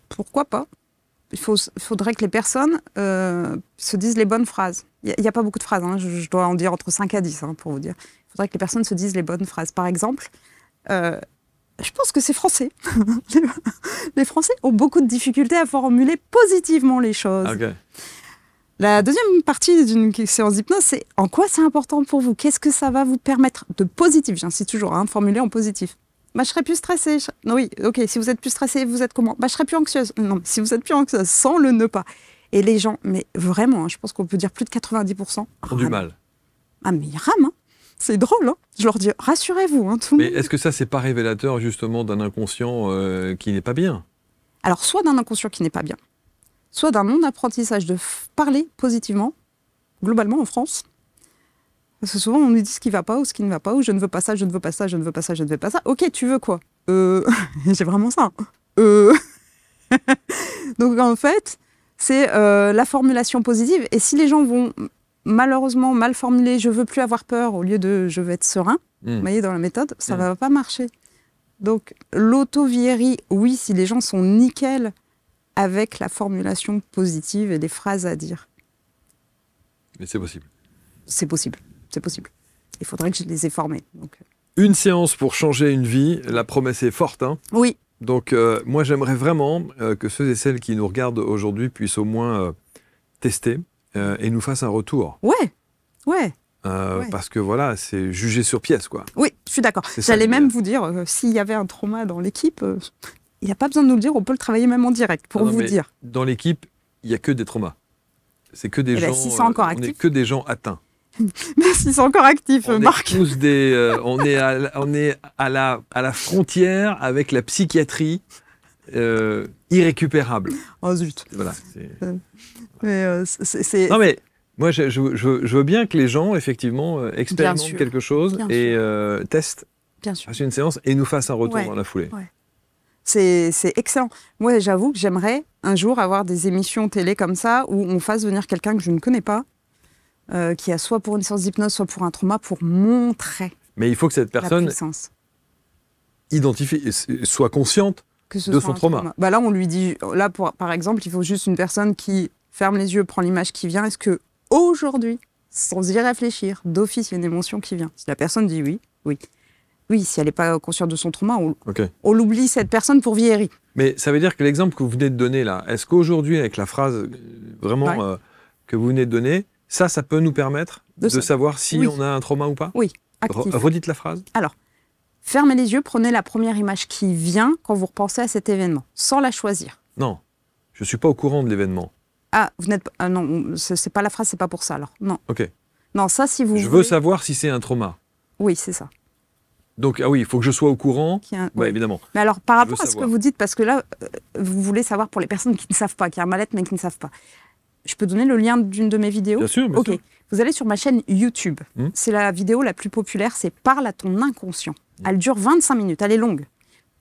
Pourquoi pas? Il faudrait que les personnes se disent les bonnes phrases. Il n'y a pas beaucoup de phrases, hein. Je dois en dire entre 5 à 10, hein, pour vous dire. Il faudrait que les personnes se disent les bonnes phrases. Par exemple, je pense que c'est français. Les Français ont beaucoup de difficultés à formuler positivement les choses. Okay. La deuxième partie d'une séance d'hypnose, c'est en quoi c'est important pour vous? Qu'est-ce que ça va vous permettre de positif? J'insiste toujours, hein, formuler en positif. Je serais plus stressée. Non, oui, ok, si vous êtes plus stressée, vous êtes comment? Je serais plus anxieuse. Non, si vous êtes plus anxieuse, sans le ne pas. Et les gens, mais vraiment, hein, je pense qu'on peut dire plus de 90%. Ont du mal. Ah, mais ils rament, hein. C'est drôle, hein. Je leur dis, rassurez-vous, hein, tout le monde. Mais est-ce que ça, c'est pas révélateur justement d'un inconscient qui n'est pas bien? Alors, soit d'un inconscient qui n'est pas bien, soit d'un non-apprentissage de parler positivement, globalement en France. Parce que souvent, on nous dit ce qui ne va pas ou ce qui ne va pas, ou je ne veux pas ça, je ne veux pas ça, je ne veux pas ça, je ne veux pas ça. Ok, tu veux quoi? J'ai vraiment ça. Donc, en fait, c'est la formulation positive. Et si les gens vont malheureusement mal formuler « je veux plus avoir peur » au lieu de « je veux être serein », vous voyez, dans la méthode, ça ne va pas marcher. Donc, l'auto-vieillerie, oui, si les gens sont nickel avec la formulation positive et les phrases à dire. Mais c'est possible. C'est possible, c'est possible. Il faudrait que je les ai formés. Donc. Une séance pour changer une vie, la promesse est forte, hein? Oui. Donc, moi, j'aimerais vraiment que ceux et celles qui nous regardent aujourd'hui puissent au moins tester et nous fassent un retour. Ouais. Parce que voilà, c'est jugé sur pièce, quoi. Oui, je suis d'accord. J'allais même vous dire, s'il y avait un trauma dans l'équipe, il n'y a pas besoin de nous le dire, on peut le travailler même en direct, pour vous dire. Dans l'équipe, il n'y a que des traumas. C'est que des gens. Si c'est encore on n'est que des gens atteints. Mais si c'est encore actif, Marc. On est à la frontière avec la psychiatrie irrécupérable. Oh zut. Voilà. C'est... Non mais moi je veux bien que les gens effectivement expérimentent quelque chose et testent, fassent une séance et nous fassent un retour dans la foulée. Ouais. C'est excellent. Moi j'avoue que j'aimerais un jour avoir des émissions télé comme ça où on fasse venir quelqu'un que je ne connais pas, qui a soit pour une séance d'hypnose, soit pour un trauma, pour montrer. Mais il faut que cette personne identifie, soit consciente de son trauma. Là, on lui dit, par exemple, il faut juste une personne qui ferme les yeux, prend l'image qui vient. Est-ce que aujourd'hui, sans y réfléchir, d'office, il y a une émotion qui vient? Si la personne dit oui. Oui, si elle n'est pas consciente de son trauma, on l'oublie, cette personne, pour vieillir. Mais ça veut dire que l'exemple que vous venez de donner là, est-ce qu'aujourd'hui, avec la phrase vraiment que vous venez de donner, ça peut nous permettre de savoir si on a un trauma ou pas? Oui, actif. Redites la phrase. Alors, fermez les yeux, prenez la première image qui vient quand vous repensez à cet événement, sans la choisir. Non, je ne suis pas au courant de l'événement. Ah, vous n'êtes pas... non, c'est pas la phrase, c'est pas pour ça alors. Non. Ok. Non, ça, si vous veux savoir si c'est un trauma. Oui, c'est ça. Donc, ah oui, il faut que je sois au courant. Qu'il y a un- Ouais, oui. évidemment. Mais alors, par Je rapport veux à ce que savoir. vous dites, parce que là, vous voulez savoir pour les personnes qui ne savent pas, qui ont un mal-être mais qui ne savent pas. Je peux donner le lien d'une de mes vidéos? Bien sûr, bien Ok. sûr. Vous allez sur ma chaîne YouTube. Hmm. C'est la vidéo la plus populaire, c'est Parle à ton inconscient. Elle dure 25 minutes, elle est longue.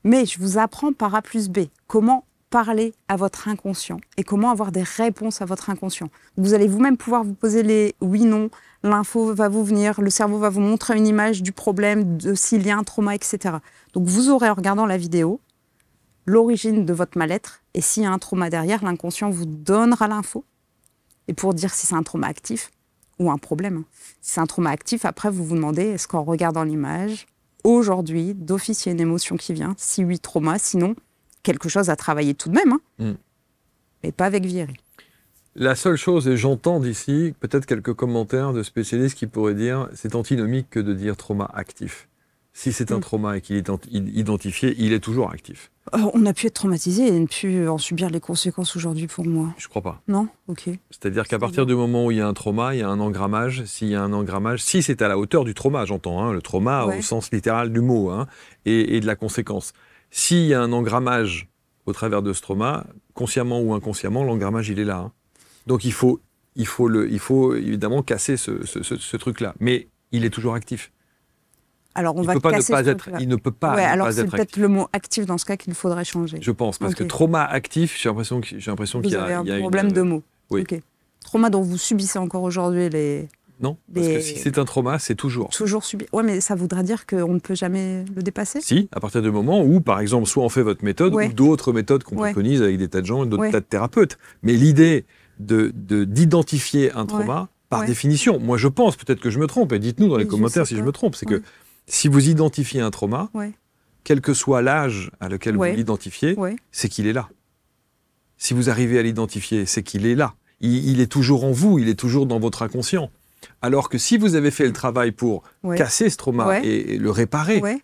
Mais je vous apprends par A plus B comment parler à votre inconscient et comment avoir des réponses à votre inconscient. Vous allez vous-même pouvoir vous poser les oui, non, l'info va vous venir, le cerveau va vous montrer une image du problème, de s'il y a un trauma, etc. Donc vous aurez en regardant la vidéo l'origine de votre mal-être et s'il y a un trauma derrière, l'inconscient vous donnera l'info. Et pour dire si c'est un trauma actif ou un problème. hein. Si c'est un trauma actif, après vous vous demandez est-ce qu'en regardant l'image, aujourd'hui, d'office, il y a une émotion qui vient. Si oui, trauma, sinon, quelque chose à travailler tout de même. hein. Mm. Mais pas avec Vieri. La seule chose, et j'entends d'ici peut-être quelques commentaires de spécialistes qui pourraient dire c'est antinomique que de dire trauma actif. Si c'est un trauma et qu'il est identifié, il est toujours actif. On a pu être traumatisé et ne plus en subir les conséquences aujourd'hui pour moi. Je crois pas. Non? Ok. C'est-à-dire qu'à partir du moment où il y a un trauma, il y a un engrammage. S'il y a un engrammage, si c'est à la hauteur du trauma, j'entends, hein, le trauma Ouais. au sens littéral du mot, hein, et de la conséquence. S'il y a un engrammage au travers de ce trauma, consciemment ou inconsciemment, l'engrammage, il est là. hein. Donc il faut évidemment casser ce truc-là. Mais il est toujours actif. Alors on Il va peut pas ne casser pas ce être, truc-là. il ne peut pas Ouais, ne alors pas c'est être peut-être actif. le mot actif dans ce cas qu'il faudrait changer. Je pense, parce que Ok. trauma actif, j'ai l'impression qu'il Vous y a, avez un il y a problème une, de mots. oui. Ok. Trauma dont vous subissez encore aujourd'hui les... Non, parce que les- si c'est un trauma, c'est toujours. Toujours subi. Ouais, mais ça voudrait dire qu'on ne peut jamais le dépasser? Si, à partir du moment où, par exemple, soit on fait votre méthode, Ouais. ou d'autres méthodes qu'on Ouais. préconise avec des tas de gens et d'autres Ouais. tas de thérapeutes. Mais l'idée d'identifier un trauma, par Ouais. définition, moi je pense, peut-être que je me trompe, et dites-nous dans les Oui, je commentaires sais si je pas. me trompe, c'est Ouais. que si vous identifiez un trauma, Ouais. quel que soit l'âge à lequel Ouais. vous l'identifiez, Ouais. c'est qu'il est là. Si vous arrivez à l'identifier, c'est qu'il est là. Il est toujours en vous, il est toujours dans votre inconscient. Alors que si vous avez fait le travail pour Ouais. casser ce trauma Ouais. et le réparer, Ouais.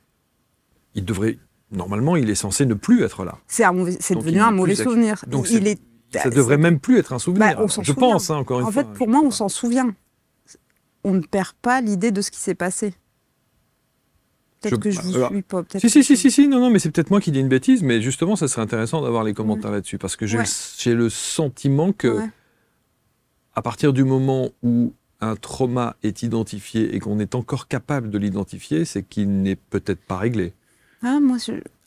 il devrait, normalement, il est censé ne plus être là. C'est Donc, devenu il un n'est mauvais plus souvenir. Donc Il est... Ça devrait même plus être un souvenir. Bah, on s'en je souvient. pense, hein, encore une En fois. fait, pour moi, on s'en souvient. On ne perd pas l'idée de ce qui s'est passé. Peut-être que je vous alors, suis pas. peut-être Si, que- si, non, mais c'est peut-être moi qui dis une bêtise, mais justement, ça serait intéressant d'avoir les commentaires là-dessus, parce que j'ai Ouais. j'ai le sentiment que, Ouais. à partir du moment où un trauma est identifié et qu'on est encore capable de l'identifier, c'est qu'il n'est peut-être pas réglé. Ah, moi,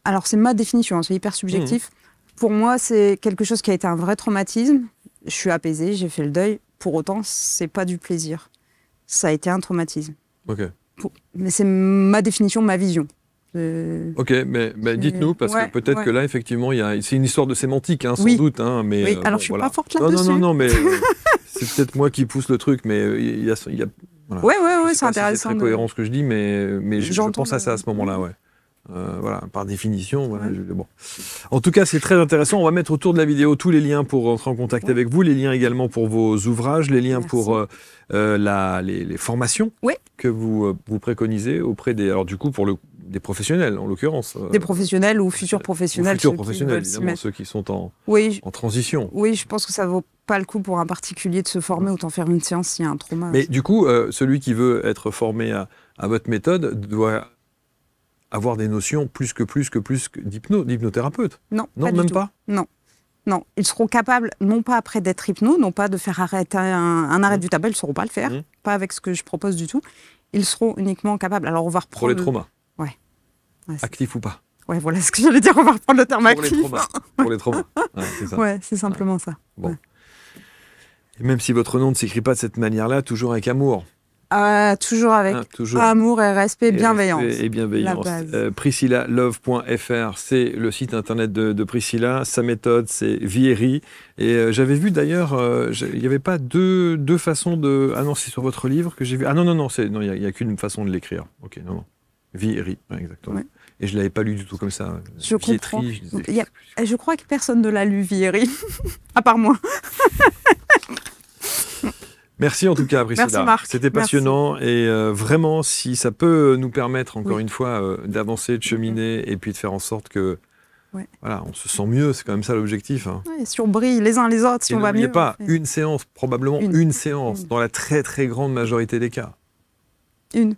alors, c'est ma définition, hein, c'est hyper subjectif. Pour moi, c'est quelque chose qui a été un vrai traumatisme. Je suis apaisée, j'ai fait le deuil. Pour autant, c'est pas du plaisir. Ça a été un traumatisme. Ok, Mais c'est ma définition, ma vision. ok, mais dites-nous, parce Ouais, que peut-être ouais. que là, effectivement, c'est une histoire de sémantique, hein, sans Oui. doute. Hein, mais, Oui, alors bon, je suis voilà. pas forte Non, là-dessus. non, mais c'est peut-être moi qui pousse le truc, mais il y a voilà. Ouais, Je sais c'est pas si intéressant. c'est très cohérent ce que je dis, mais je J'entends pense à ça à ce le- moment-là, ouais. Voilà, par définition. Voilà, Ouais. bon. En tout cas, c'est très intéressant. On va mettre autour de la vidéo tous les liens pour rentrer en contact Ouais. avec vous, les liens également pour vos ouvrages, les liens Merci. pour les formations Ouais. que vous préconisez auprès des professionnels, en l'occurrence. Des professionnels ou futurs Ou professionnels. futurs ceux qui professionnels, veulent s'y évidemment, mettre. ceux qui sont en Oui, transition. oui, je pense que ça vaut pas le coup pour un particulier de se former, autant faire une séance s'il y a un trauma. Mais du coup, celui qui veut être formé à votre méthode doit avoir des notions plus que d'hypnothérapeute. Non, Non, pas du même tout. pas. Non, ils seront capables, non pas après d'être hypno, non pas de faire arrêter un arrêt Mmh. du tabac, ils ne sauront pas le faire, Mmh. pas avec ce que je propose du tout. Ils seront uniquement capables. Alors on va Pour reprendre. les traumas. Ouais, c'est- Actifs ou pas. ouais, voilà ce que j'allais dire, on va reprendre le terme Pour les actif. traumas. Pour les traumas. Ouais, c'est ça. Ouais, c'est simplement ça. Bon. Ouais. Et même si votre nom ne s'écrit pas de cette manière-là, toujours avec amour. Toujours avec Hein, toujours. amour et respect, bienveillance. Respect et bienveillance. La base. PriscillaLove.fr, c'est le site internet de Priscilla. Sa méthode, c'est Vieri. Et j'avais vu d'ailleurs, il n'y avait pas deux façons de... Ah non, c'est sur votre livre que j'ai vu. Ah non, il n'y a qu'une façon de l'écrire. Ok, non. Vieri, ouais, exactement. Ouais. Et je ne l'avais pas lu du tout comme ça. Je comprends. Vietri, je disais- Il y a- Je crois que personne ne l'a lu, Vieri, à part moi. Merci en tout cas, Priscilla. Merci, Marc. C'était Merci. passionnant et vraiment, si ça peut nous permettre encore Oui. une fois d'avancer, de cheminer et puis de faire en sorte que Ouais. voilà, on se sent mieux, c'est quand même ça l'objectif. Hein. Ouais, si on brille les uns les autres, si Et on va n'oubliez mieux. pas, on fait- une séance, probablement Une. une séance, Une. dans la très très grande majorité des cas. Une.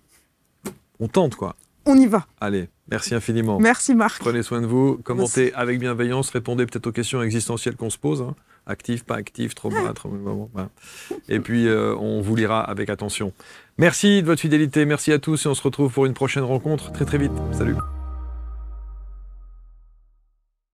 on tente, quoi. On y va. Allez, merci infiniment. Merci Marc. Prenez soin de vous, commentez avec bienveillance, répondez peut-être aux questions existentielles qu'on se pose. Hein. Actif, pas actif, trop bas, trop bas. Voilà. Et puis, on vous lira avec attention. Merci de votre fidélité, merci à tous et on se retrouve pour une prochaine rencontre très très vite. Salut.